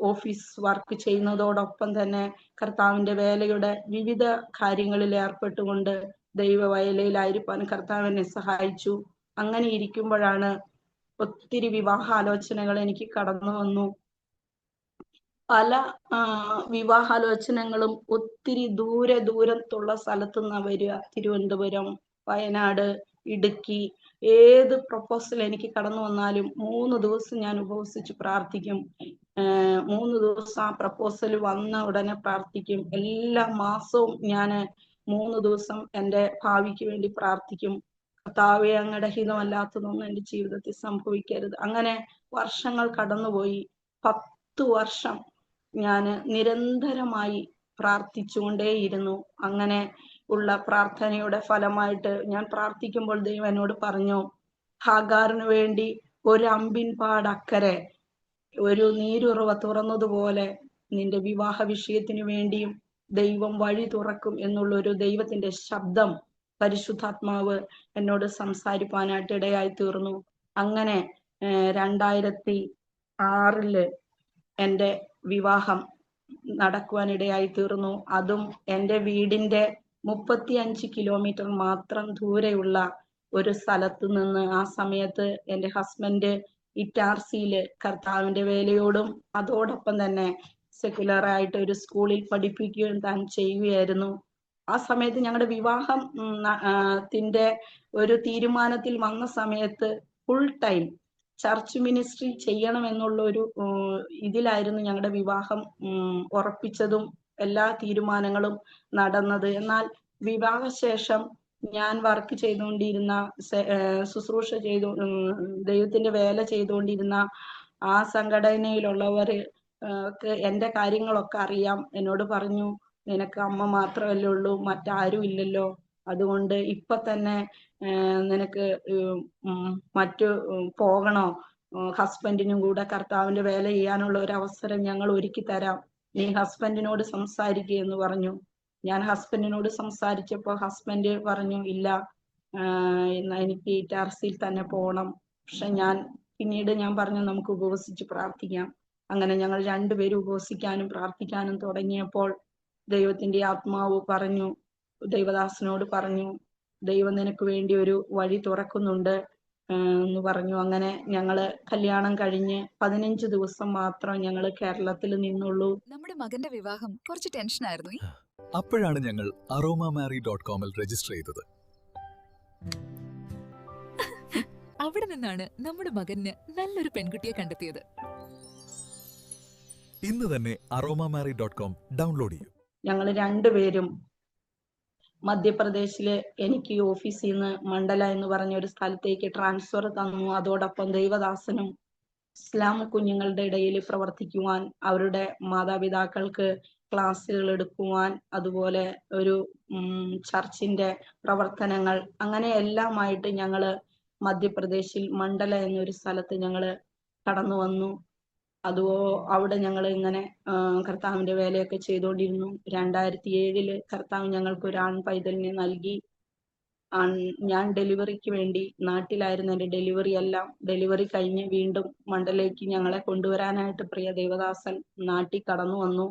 ഓഫീസ് വർക്ക് ചെയ്യുന്നതോടൊപ്പം തന്നെ കർത്താവിന്റെ വേലയുടെ വിവിധ കാര്യങ്ങളിൽ ഏർപ്പെട്ടുകൊണ്ട് ദൈവവയലയിലായിരിക്കാൻ കർത്താവ് എന്നെ സഹായിച്ചു. അങ്ങനെ ഇരിക്കുമ്പോഴാണ് ഒത്തിരി വിവാഹാലോചനകൾ എനിക്ക് കടന്നു വന്നു. പല വിവാഹാലോചനകളും ഒത്തിരി ദൂരത്തുള്ള സ്ഥലത്തു നിന്ന് വരിക. തിരുവനന്തപുരം, വയനാട്, ഇടുക്കി, ഏത് പ്രപ്പോസൽ എനിക്ക് കടന്നു വന്നാലും 3 ദിവസം ഞാൻ ഉപവസിച്ച് പ്രാർത്ഥിക്കും. 3 ദിവസം ആ പ്രപ്പോസൽ വന്ന ഉടനെ പ്രാർത്ഥിക്കും. എല്ലാ മാസവും ഞാൻ 3 ദിവസം എൻ്റെ ഭാവിക്ക് വേണ്ടി പ്രാർത്ഥിക്കും. കർത്താവേ, അങ്ങയുടെ ഹിതമല്ലാത്തതൊന്നും എൻ്റെ ജീവിതത്തിൽ സംഭവിക്കരുത്. അങ്ങനെ വർഷങ്ങൾ കടന്നുപോയി. 10 വർഷം ഞാൻ നിരന്തരമായി പ്രാർത്ഥിച്ചുകൊണ്ടേയിരുന്നു. അങ്ങനെ ഉള്ള പ്രാർത്ഥനയുടെ ഫലമായിട്ട് ഞാൻ പ്രാർത്ഥിക്കുമ്പോൾ ദൈവം എന്നോട് പറഞ്ഞു, ഹാഗാറിന് വേണ്ടി ഒരു അമ്പിൻ പാടക്കരെ ഒരു നീരുറവ തുറന്നതുപോലെ നിന്റെ വിവാഹ വിഷയത്തിന് വേണ്ടിയും ദൈവം വഴി തുറക്കും എന്നുള്ളൊരു ദൈവത്തിന്റെ ശബ്ദം പരിശുദ്ധാത്മാവ് എന്നോട് സംസാരിപ്പാനായിട്ട് ഇടയായി തീർന്നു. അങ്ങനെ 2006 എൻ്റെ വിവാഹം നടക്കുവാനിടയായി തീർന്നു. അതും എൻ്റെ വീടിന്റെ 35 കിലോമീറ്റർ മാത്രം ദൂരെയുള്ള ഒരു സ്ഥലത്ത് നിന്ന്. ആ സമയത്ത് എൻ്റെ ഹസ്ബൻഡ് ഇറ്റാർസിയില് കർത്താവിന്റെ വേലയോടും അതോടൊപ്പം തന്നെ സെക്യുലർ ആയിട്ട് ഒരു സ്കൂളിൽ പഠിപ്പിക്കുകയും താൻ ചെയ്യുകയായിരുന്നു. ആ സമയത്ത് ഞങ്ങളുടെ വിവാഹം ത്തിന്റെ ഒരു തീരുമാനത്തിൽ വന്ന സമയത്ത് ഫുൾ ടൈം ചർച്ച് മിനിസ്ട്രി ചെയ്യണമെന്നുള്ള ഒരു ഇതിലായിരുന്നു ഞങ്ങളുടെ വിവാഹം ഉറപ്പിച്ചതും എല്ലാ തീരുമാനങ്ങളും നടന്നത്. എന്നാൽ വിവാഹശേഷം ഞാൻ വർക്ക് ചെയ്തുകൊണ്ടിരുന്ന ശുശ്രൂഷ ചെയ്തു ദൈവത്തിന്റെ വേല ചെയ്തുകൊണ്ടിരുന്ന ആ സംഘടനയിലുള്ളവര് എന്റെ കാര്യങ്ങളൊക്കെ അറിയാം. എന്നോട് പറഞ്ഞു, നിനക്ക് അമ്മ മാത്രമല്ലേ ഉള്ളൂ, മറ്റാരും ഇല്ലല്ലോ, അതുകൊണ്ട് ഇപ്പൊ തന്നെ നിനക്ക് മറ്റു പോകണോ, ഹസ്ബൻഡിനും കൂടെ കർത്താവിന്റെ വേല ചെയ്യാനുള്ള ഒരു അവസരം ഞങ്ങൾ ഒരുക്കി തരാം, നീ ഹസ്ബൻഡിനോട് സംസാരിക്കുക എന്ന് പറഞ്ഞു. ഞാൻ ഹസ്ബൻഡിനോട് സംസാരിച്ചപ്പോൾ ഹസ്ബൻഡ് പറഞ്ഞു, ഇല്ല, എനിക്ക് ഇറ്റാർസിയിൽ തന്നെ പോകണം. പക്ഷെ പിന്നീട് ഞാൻ പറഞ്ഞു, നമുക്ക് ഉപവസിച്ച് പ്രാർത്ഥിക്കാം. അങ്ങനെ ഞങ്ങൾ രണ്ടുപേരും ഉപവസിക്കാനും പ്രാർത്ഥിക്കാനും തുടങ്ങിയപ്പോൾ ദൈവത്തിന്റെ ആത്മാവ് പറഞ്ഞു, ദൈവദാസനോട് പറഞ്ഞു, ദൈവം നിനക്ക് വേണ്ടി ഒരു വഴി തുറക്കുന്നുണ്ട് എന്ന് പറഞ്ഞു. അങ്ങനെ ഞങ്ങള് കല്യാണം കഴിഞ്ഞ് 15 ദിവസം മാത്രം ഞങ്ങള് കേരളത്തിൽ നിന്നുള്ളൂ. നമ്മുടെ മകന്റെ വിവാഹം കുറച്ച് ടെൻഷനായിരുന്നു. അപ്പോഴാണ് ഞങ്ങൾ aromamary.com രജിസ്റ്റർ ചെയ്തത്. അവിടെ നിന്നാണ് നമ്മുടെ മകന് നല്ലൊരു പെൺകുട്ടിയെ കണ്ടെത്തിയത്. ഇന്ന് തന്നെ aromamary.com ഡൗൺലോഡ് ചെയ്യൂ. ഞങ്ങൾ രണ്ടുപേരും മധ്യപ്രദേശില് എനിക്ക് ഓഫീസിൽ നിന്ന് മണ്ഡല എന്ന് പറഞ്ഞ ഒരു സ്ഥലത്തേക്ക് ട്രാൻസ്ഫർ തന്നു. അതോടൊപ്പം ദൈവദാസനും ഇസ്ലാം കുഞ്ഞുങ്ങളുടെ ഇടയിൽ പ്രവർത്തിക്കുവാൻ, അവരുടെ മാതാപിതാക്കൾക്ക് ക്ലാസ്സുകൾ എടുക്കുവാൻ, അതുപോലെ ഒരു ചർച്ചിന്റെ പ്രവർത്തനങ്ങൾ, അങ്ങനെ എല്ലാമായിട്ട് ഞങ്ങള് മധ്യപ്രദേശിൽ മണ്ഡല എന്നൊരു സ്ഥലത്ത് ഞങ്ങള് കടന്നു വന്നു. അവിടെ ഞങ്ങൾ ഇങ്ങനെ കർത്താവിന്റെ വേലയൊക്കെ ചെയ്തുകൊണ്ടിരുന്നു. 2007 കർത്താവ് ഞങ്ങൾക്ക് ഒരു ആൺ പൈതലിനെ നൽകി. ഞാൻ ഡെലിവറിക്ക് വേണ്ടി നാട്ടിലായിരുന്നു. എൻ്റെ ഡെലിവറി കഴിഞ്ഞ് വീണ്ടും മണ്ഡലയ്ക്ക് ഞങ്ങളെ കൊണ്ടുവരാനായിട്ട് പ്രിയ ദേവദാസൻ നാട്ടിൽ കടന്നു വന്നു.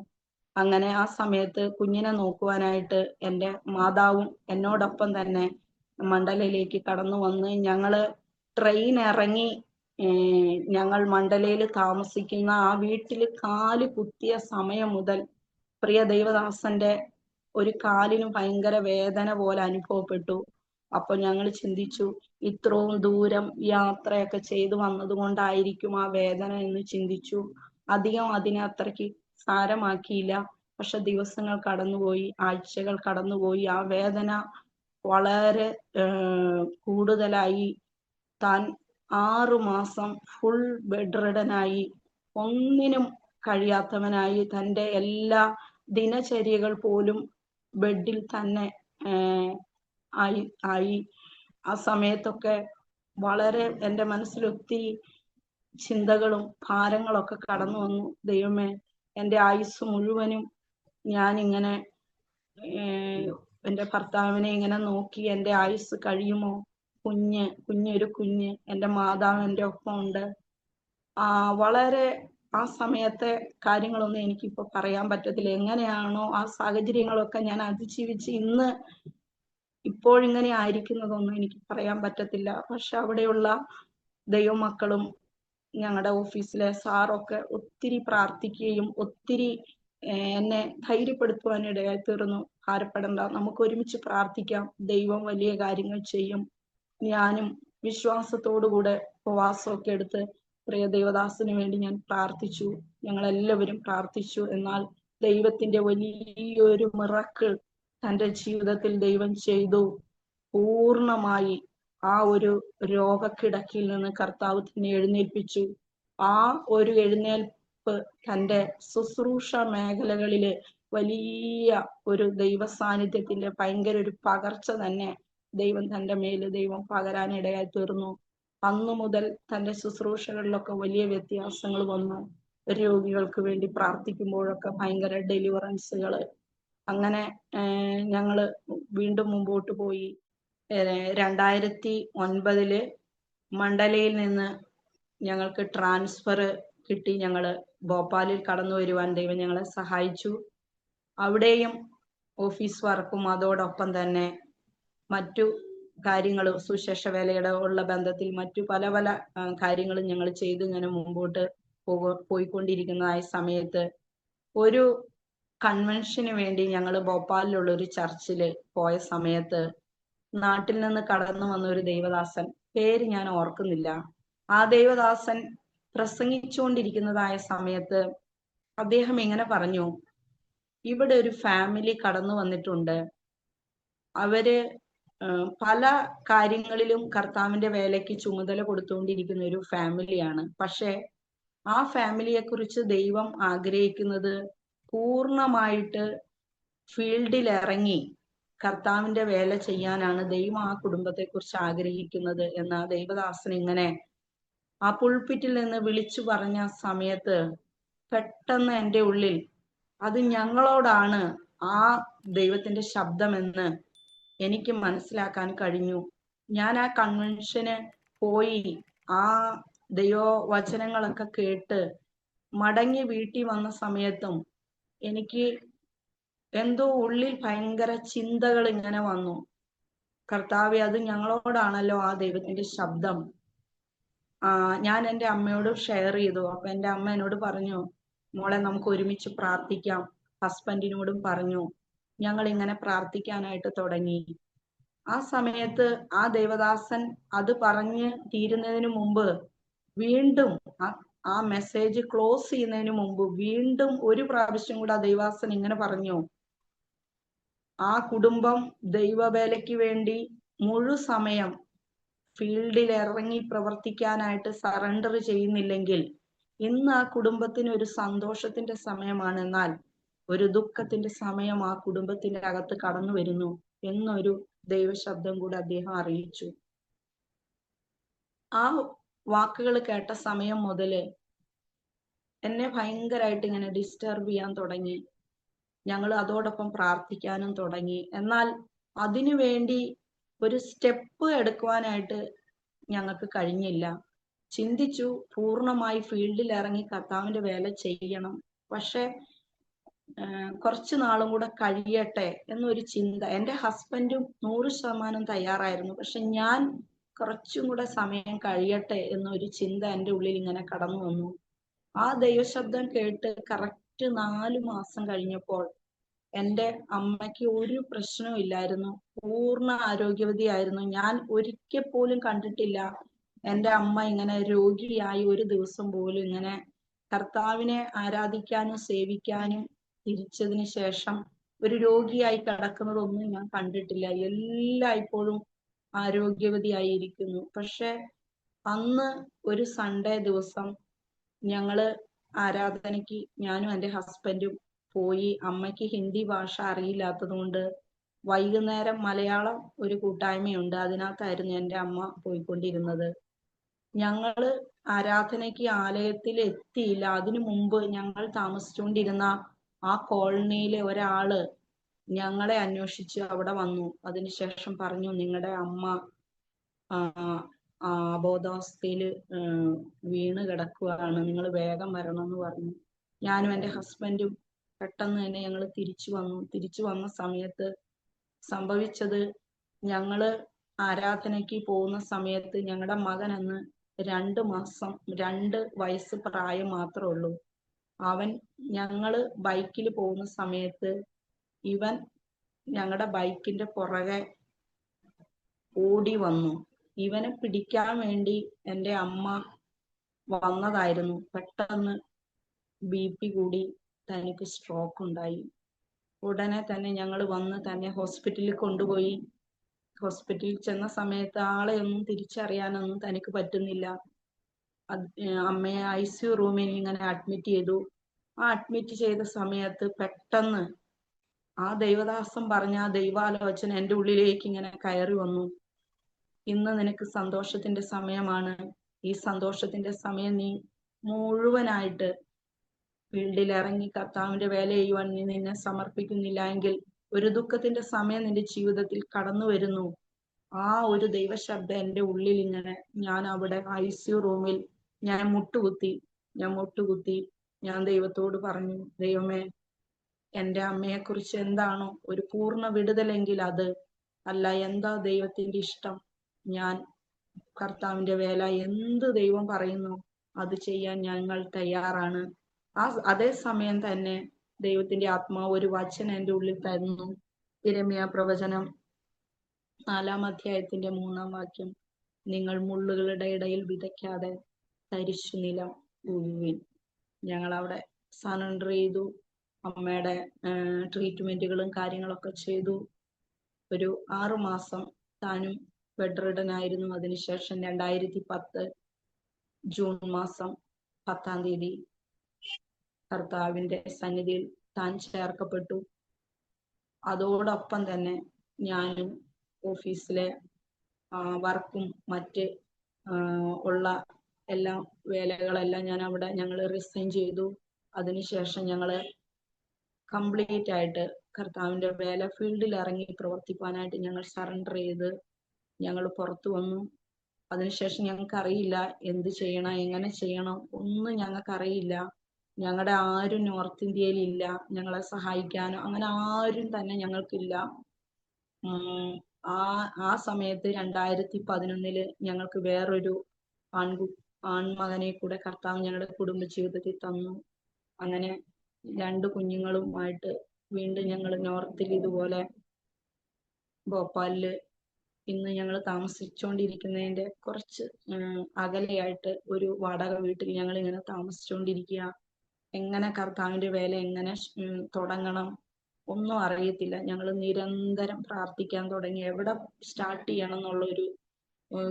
അങ്ങനെ ആ സമയത്ത് കുഞ്ഞിനെ നോക്കുവാനായിട്ട് എൻ്റെ മാതാവും എന്നോടൊപ്പം തന്നെ മണ്ഡലയിലേക്ക് കടന്നു വന്ന് ഞങ്ങള് ട്രെയിൻ ഇറങ്ങി ഞങ്ങൾ മണ്ഡലയിൽ താമസിക്കുന്ന ആ വീട്ടിൽ കാല് കുത്തിയ സമയം മുതൽ പ്രിയ ദൈവദാസന്റെ ഒരു കാലിന് ഭയങ്കര വേദന പോലെ അനുഭവപ്പെട്ടു. അപ്പൊ ഞങ്ങൾ ചിന്തിച്ചു, ഇത്രയും ദൂരം യാത്രയൊക്കെ ചെയ്തു വന്നത് കൊണ്ടായിരിക്കും ആ വേദന എന്ന് ചിന്തിച്ചു. അധികം അതിനെ അത്രയ്ക്ക് സാരമാക്കിയില്ല. പക്ഷെ ദിവസങ്ങൾ കടന്നുപോയി, ആഴ്ചകൾ കടന്നുപോയി. ആ വേദന വളരെ കൂടുതലായി. താൻ 6 മാസം ഫുൾ ബെഡ് റിഡനായി, ഒന്നിനും കഴിയാത്തവനായി. തൻ്റെ എല്ലാ ദിനചര്യകൾ പോലും ബെഡിൽ തന്നെ ആയി. ആ സമയത്തൊക്കെ വളരെ എൻ്റെ മനസ്സിൽ ഒത്തിരി ചിന്തകളും ഭാരങ്ങളൊക്കെ കടന്നു വന്നു. ദൈവമേ, എൻ്റെ ആയുസ് മുഴുവനും ഞാനിങ്ങനെ എൻ്റെ ഭർത്താവിനെ ഇങ്ങനെ നോക്കി എൻ്റെ ആയുസ് കഴിയുമോ? കുഞ്ഞൊരു കുഞ്ഞ്, എൻ്റെ മാതാവ് എൻ്റെ ഒപ്പം ഉണ്ട്. വളരെ ആ സമയത്തെ കാര്യങ്ങളൊന്നും എനിക്കിപ്പോ പറയാൻ പറ്റത്തില്ല. എങ്ങനെയാണോ ആ സാഹചര്യങ്ങളൊക്കെ ഞാൻ അതിജീവിച്ച് ഇപ്പോഴിങ്ങനെ ആയിരിക്കുന്നതൊന്നും എനിക്ക് പറയാൻ പറ്റത്തില്ല. പക്ഷെ അവിടെയുള്ള ദൈവമക്കളും ഞങ്ങളുടെ ഓഫീസിലെ സാറൊക്കെ ഒത്തിരി പ്രാർത്ഥിക്കുകയും ഒത്തിരി എന്നെ ധൈര്യപ്പെടുത്തുവാൻ ഇടയായി തീർന്നു. ഭാരപ്പെടണ്ട, നമുക്ക് ഒരുമിച്ച് പ്രാർത്ഥിക്കാം, ദൈവം വലിയ കാര്യങ്ങൾ ചെയ്യും. ഞാനും വിശ്വാസത്തോടുകൂടെ ഉപവാസമൊക്കെ എടുത്ത് പ്രിയ ദൈവദാസന് വേണ്ടി ഞാൻ പ്രാർത്ഥിച്ചു. ഞങ്ങളെല്ലാവരും പ്രാർത്ഥിച്ചു. എന്നാൽ ദൈവത്തിന്റെ വലിയൊരു മിറക്കിൾ തൻ്റെ ജീവിതത്തിൽ ദൈവം ചെയ്തു. പൂർണ്ണമായി ആ ഒരു രോഗക്കിടക്കിൽ നിന്ന് കർത്താവ് തന്നെ എഴുന്നേൽപ്പിച്ചു. ആ ഒരു എഴുന്നേൽപ്പ് തൻ്റെ ശുശ്രൂഷ മേഖലകളില് വലിയ ഒരു ദൈവ സാന്നിധ്യത്തിന്റെ ഭയങ്കര ഒരു പകർച്ച തന്നെ ദൈവം പകരാനിടയായി തീർന്നു. അന്നു മുതൽ തൻ്റെ ശുശ്രൂഷകളിലൊക്കെ വലിയ വ്യത്യാസങ്ങൾ വന്നു. രോഗികൾക്ക് വേണ്ടി പ്രാർത്ഥിക്കുമ്പോഴൊക്കെ ഭയങ്കര ഡെലിവറൻസുകള്, അങ്ങനെ ഞങ്ങള് വീണ്ടും മുമ്പോട്ട് പോയി. 2009 മണ്ഡലയിൽ നിന്ന് ഞങ്ങൾക്ക് ട്രാൻസ്ഫർ കിട്ടി. ഞങ്ങള് ഭോപ്പാലിൽ കടന്നു വരുവാൻ ദൈവം ഞങ്ങളെ സഹായിച്ചു. അവിടെയും ഓഫീസ് വർക്കും അതോടൊപ്പം തന്നെ മറ്റു കാര്യങ്ങളും സുശേഷ വേലയുടെ ഉള്ള ബന്ധത്തിൽ മറ്റു പല പല കാര്യങ്ങളും ഞങ്ങൾ ചെയ്ത് ഇങ്ങനെ മുമ്പോട്ട് പോയിക്കൊണ്ടിരിക്കുന്നതായ സമയത്ത് ഒരു കൺവെൻഷന് വേണ്ടി ഞങ്ങൾ ഭോപ്പാലിലുള്ള ഒരു ചർച്ചില് പോയ സമയത്ത് നാട്ടിൽ നിന്ന് കടന്നു വന്ന ഒരു ദൈവദാസൻ, പേര് ഞാൻ ഓർക്കുന്നില്ല, ആ ദൈവദാസൻ പ്രസംഗിച്ചുകൊണ്ടിരിക്കുന്നതായ സമയത്ത് അദ്ദേഹം ഇങ്ങനെ പറഞ്ഞു, ഇവിടെ ഒരു ഫാമിലി കടന്നു വന്നിട്ടുണ്ട്. അവര് പല കാര്യങ്ങളിലും കർത്താവിന്റെ വേലയ്ക്ക് ചുമതല കൊടുത്തുകൊണ്ടിരിക്കുന്ന ഒരു ഫാമിലിയാണ്. പക്ഷെ ആ ഫാമിലിയെ കുറിച്ച് ദൈവം ആഗ്രഹിക്കുന്നത് പൂർണ്ണമായിട്ട് ഫീൽഡിൽ ഇറങ്ങി കർത്താവിന്റെ വേല ചെയ്യാനാണ് ദൈവം ആ കുടുംബത്തെ കുറിച്ച് ആഗ്രഹിക്കുന്നത് എന്ന് ആ ദൈവദാസൻ ഇങ്ങനെ ആ പുൾപിറ്റിൽ നിന്ന് വിളിച്ചു പറഞ്ഞ സമയത്ത് പെട്ടെന്ന് എൻ്റെ ഉള്ളിൽ അത് ഞങ്ങളോടാണ് ആ ദൈവത്തിന്റെ ശബ്ദമെന്ന് എനിക്ക് മനസ്സിലാക്കാൻ കഴിഞ്ഞു. ഞാൻ ആ കൺവെൻഷന് പോയി ആ ദൈവവചനങ്ങളൊക്കെ കേട്ട് മടങ്ങി വീട്ടിൽ വന്ന സമയത്തും എനിക്ക് എന്തോ ഉള്ളിൽ ഭയങ്കര ചിന്തകൾ ഇങ്ങനെ വന്നു. കർത്താവേ, അത് ഞങ്ങളോടാണല്ലോ ആ ദൈവത്തിന്റെ ശബ്ദം. ഞാൻ എൻ്റെ അമ്മയോട് ഷെയർ ചെയ്തു. അപ്പൊ എൻ്റെ അമ്മ എന്നോട് പറഞ്ഞു, മോളെ നമുക്ക് ഒരുമിച്ച് പ്രാർത്ഥിക്കാം. ഹസ്ബൻഡിനോടും പറഞ്ഞു. ഞങ്ങൾ ഇങ്ങനെ പ്രാർത്ഥിക്കാനായിട്ട് തുടങ്ങി. ആ സമയത്ത് ആ ദേവദാസൻ അത് പറഞ്ഞ് തീരുന്നതിന് മുമ്പ് വീണ്ടും ആ മെസ്സേജ് ക്ലോസ് ചെയ്യുന്നതിന് മുമ്പ് വീണ്ടും ഒരു പ്രാവശ്യം കൂടെ ആ ദൈവദാസൻ ഇങ്ങനെ പറഞ്ഞു, ആ കുടുംബം ദൈവവേലയ്ക്ക് വേണ്ടി മുഴു സമയം ഫീൽഡിൽ ഇറങ്ങി പ്രവർത്തിക്കാനായിട്ട് സറണ്ടർ ചെയ്യുന്നില്ലെങ്കിൽ ഇന്ന് ആ കുടുംബത്തിന് ഒരു സന്തോഷത്തിന്റെ സമയമാണ്, എന്നാൽ ഒരു ദുഃഖത്തിന്റെ സമയം ആ കുടുംബത്തിന്റെ അകത്ത് കടന്നു വരുന്നു എന്നൊരു ദൈവശബ്ദം കൂടെ അദ്ദേഹം അറിയിച്ചു. ആ വാക്കുകൾ കേട്ട സമയം മുതല് എന്നെ ഭയങ്കരമായിട്ട് ഇങ്ങനെ ഡിസ്റ്റർബ് ചെയ്യാൻ തുടങ്ങി. ഞങ്ങൾ അതോടൊപ്പം പ്രാർത്ഥിക്കാനും തുടങ്ങി. എന്നാൽ അതിനു വേണ്ടി ഒരു സ്റ്റെപ്പ് എടുക്കുവാനായിട്ട് ഞങ്ങൾക്ക് കഴിഞ്ഞില്ല. ചിന്തിച്ചു, പൂർണ്ണമായി ഫീൽഡിൽ ഇറങ്ങി കർത്താവിന്റെ വേല ചെയ്യണം, പക്ഷെ കുറച്ചു നാളും കൂടെ കഴിയട്ടെ എന്നൊരു ചിന്ത. എൻ്റെ ഹസ്ബൻഡും 100% തയ്യാറായിരുന്നു, പക്ഷെ ഞാൻ കുറച്ചും കൂടെ സമയം കഴിയട്ടെ എന്നൊരു ചിന്ത എൻ്റെ ഉള്ളിൽ ഇങ്ങനെ കടന്നു വന്നു. ആ ദൈവശബ്ദം കേട്ട് കറക്റ്റ് 4 മാസം കഴിഞ്ഞപ്പോൾ എൻ്റെ അമ്മയ്ക്ക് ഒരു പ്രശ്നവും ഇല്ലായിരുന്നു, പൂർണ്ണ ആരോഗ്യവതിയായിരുന്നു. ഞാൻ ഒരിക്കൽ പോലും കണ്ടിട്ടില്ല എൻ്റെ അമ്മ ഇങ്ങനെ രോഗിയായി ഒരു ദിവസം പോലും ഇങ്ങനെ കർത്താവിനെ ആരാധിക്കാനും സേവിക്കാനും തിരിച്ചതിന് ശേഷം ഒരു രോഗിയായി കിടക്കുന്നതൊന്നും ഞാൻ കണ്ടിട്ടില്ല. എല്ലായ്പ്പോഴും ആരോഗ്യവതിയായിരിക്കുന്നു. പക്ഷെ അന്ന് ഒരു സൺഡേ ദിവസം ഞങ്ങള് ആരാധനയ്ക്ക് ഞാനും എൻ്റെ ഹസ്ബൻഡും പോയി. അമ്മയ്ക്ക് ഹിന്ദി ഭാഷ അറിയില്ലാത്തത് കൊണ്ട് വൈകുന്നേരം മലയാളം ഒരു കൂട്ടായ്മയുണ്ട്, അതിനകത്തായിരുന്നു എൻ്റെ അമ്മ പോയിക്കൊണ്ടിരുന്നത്. ഞങ്ങള് ആരാധനയ്ക്ക് ആലയത്തിൽ എത്തിയില്ല. അതിനു മുമ്പ് ഞങ്ങൾ താമസിച്ചുകൊണ്ടിരുന്ന ആ കോളനിയിലെ ഒരാള് ഞങ്ങളെ അന്വേഷിച്ച് അവിടെ വന്നു. അതിനുശേഷം പറഞ്ഞു, നിങ്ങളുടെ അമ്മ അബോധാവസ്ഥയില് വീണ് കിടക്കുകയാണ്, നിങ്ങൾ വേഗം വരണം എന്ന് പറഞ്ഞു. ഞാനും എൻ്റെ ഹസ്ബൻഡും പെട്ടെന്ന് തന്നെ ഞങ്ങൾ തിരിച്ചു വന്ന സമയത്ത് സംഭവിച്ചത്, ഞങ്ങള് ആരാധനയ്ക്ക് പോകുന്ന സമയത്ത് ഞങ്ങളുടെ മകൻ അന്ന് 2 വയസ്സ് പ്രായം മാത്രമേ ഉള്ളൂ. ഞങ്ങള് ബൈക്കിൽ പോകുന്ന സമയത്ത് ഇവൻ ഞങ്ങളുടെ ബൈക്കിന്റെ പുറകെ ഓടി വന്നു. ഇവനെ പിടിക്കാൻ വേണ്ടി എൻ്റെ അമ്മ വന്നതായിരുന്നു. പെട്ടെന്ന് BP കൂടി തനിക്ക് സ്ട്രോക്ക് ഉണ്ടായി. ഉടനെ തന്നെ ഞങ്ങൾ വന്ന് തന്നെ ഹോസ്പിറ്റലിൽ കൊണ്ടുപോയി. ഹോസ്പിറ്റലിൽ ചെന്ന സമയത്ത് ആളെ ഒന്നും തിരിച്ചറിയാനൊന്നും തനിക്ക് പറ്റുന്നില്ല. അമ്മയെ ICU റൂമിൽ ഇങ്ങനെ അഡ്മിറ്റ് ചെയ്തു. ആ അഡ്മിറ്റ് ചെയ്ത സമയത്ത് പെട്ടെന്ന് ആ ദൈവദാസൻ പറഞ്ഞ ആ ദൈവാലോചന എൻ്റെ ഉള്ളിലേക്ക് ഇങ്ങനെ കയറി വന്നു. ഇന്ന് നിനക്ക് സന്തോഷത്തിന്റെ സമയമാണ്. ഈ സന്തോഷത്തിന്റെ സമയം നീ മുഴുവനായിട്ട് ഫീൽഡിൽ ഇറങ്ങി കർത്താവിന്റെ വേല ചെയ്യുവാൻ നീ നിന്നെ സമർപ്പിക്കുന്നില്ല എങ്കിൽ ഒരു ദുഃഖത്തിന്റെ സമയം നിന്റെ ജീവിതത്തിൽ കടന്നു വരുന്നു. ആ ഒരു ദൈവശബ്ദം എൻ്റെ ഉള്ളിൽ ഇങ്ങനെ, ഞാൻ അവിടെ ICU റൂമിൽ ഞാൻ മുട്ടുകുത്തി ഞാൻ ദൈവത്തോട് പറഞ്ഞു, ദൈവമേ, എൻ്റെ അമ്മയെക്കുറിച്ച് എന്താണോ ഒരു പൂർണ്ണ വിടുതലെങ്കിൽ അത് അല്ല, എന്താ ദൈവത്തിന്റെ ഇഷ്ടം? ഞാൻ കർത്താവിന്റെ വേല എന്ത് ദൈവം പറയുന്നു അത് ചെയ്യാൻ ഞങ്ങൾ തയ്യാറാണ്. അതേ സമയം തന്നെ ദൈവത്തിന്റെ ആത്മാവ് ഒരു വചനം എൻ്റെ ഉള്ളിൽ തരുന്നു. യിരെമ്യാ പ്രവചനം 4-ാം അധ്യായത്തിന്റെ 3-ാം വാക്യം, നിങ്ങൾ മുള്ളുകളുടെ ഇടയിൽ വിതയ്ക്കാതെ തരിശു നിലം ഉഴുവിൻ. ഞങ്ങൾ അവിടെ സറണ്ടർ ചെയ്തു. അമ്മയുടെ ട്രീറ്റ്മെന്റുകളും കാര്യങ്ങളൊക്കെ ചെയ്തു. ഒരു 6 മാസം താനും ബെഡ് റിഡൻ ആയിരുന്നു. അതിനുശേഷം 2010 ജൂൺ മാസം 10-ാം തീയതി കർത്താവിന്റെ സന്നിധിയിൽ താൻ ചേർക്കപ്പെട്ടു. അതോടൊപ്പം തന്നെ ഞാനും ഓഫീസിലെ വർക്കും മറ്റ് ഉള്ള എല്ലാ വേലകളെല്ലാം ഞങ്ങൾ റിസൈൻ ചെയ്തു. അതിനുശേഷം ഞങ്ങള് കംപ്ലീറ്റ് ആയിട്ട് കർത്താവിന്റെ വേല ഫീൽഡിൽ ഇറങ്ങി പ്രവർത്തിക്കാനായിട്ട് ഞങ്ങൾ സറണ്ടർ ചെയ്ത് ഞങ്ങൾ പുറത്തു വന്നു. അതിനുശേഷം ഞങ്ങൾക്ക് അറിയില്ല എന്ത് ചെയ്യണം, എങ്ങനെ ചെയ്യണം, ഒന്നും ഞങ്ങൾക്കറിയില്ല. ഞങ്ങളുടെ ആരും നോർത്ത് ഇന്ത്യയിൽ ഇല്ല, ഞങ്ങളെ സഹായിക്കാനോ അങ്ങനെ ആരും തന്നെ ഞങ്ങൾക്കില്ല. ആ സമയത്ത് 2011 ഞങ്ങൾക്ക് വേറൊരു ആൺമകനെ കൂടെ കർത്താവ് ഞങ്ങളുടെ കുടുംബ ജീവിതത്തിൽ തന്നു. അങ്ങനെ 2 കുഞ്ഞുങ്ങളുമായിട്ട് വീണ്ടും ഞങ്ങൾ നോർത്തിൽ ഇതുപോലെ ഭോപ്പാലില് ഇന്ന് ഞങ്ങൾ താമസിച്ചുകൊണ്ടിരിക്കുന്നതിന്റെ കുറച്ച് അകലെയായിട്ട് ഒരു വാടക വീട്ടിൽ ഞങ്ങൾ ഇങ്ങനെ താമസിച്ചുകൊണ്ടിരിക്കുക. എങ്ങനെ കർത്താവിന്റെ വേല എങ്ങനെ തുടങ്ങണം ഒന്നും അറിയത്തില്ല. ഞങ്ങൾ നിരന്തരം പ്രാർത്ഥിക്കാൻ തുടങ്ങി. എവിടെ സ്റ്റാർട്ട് ചെയ്യണം എന്നുള്ള ഒരു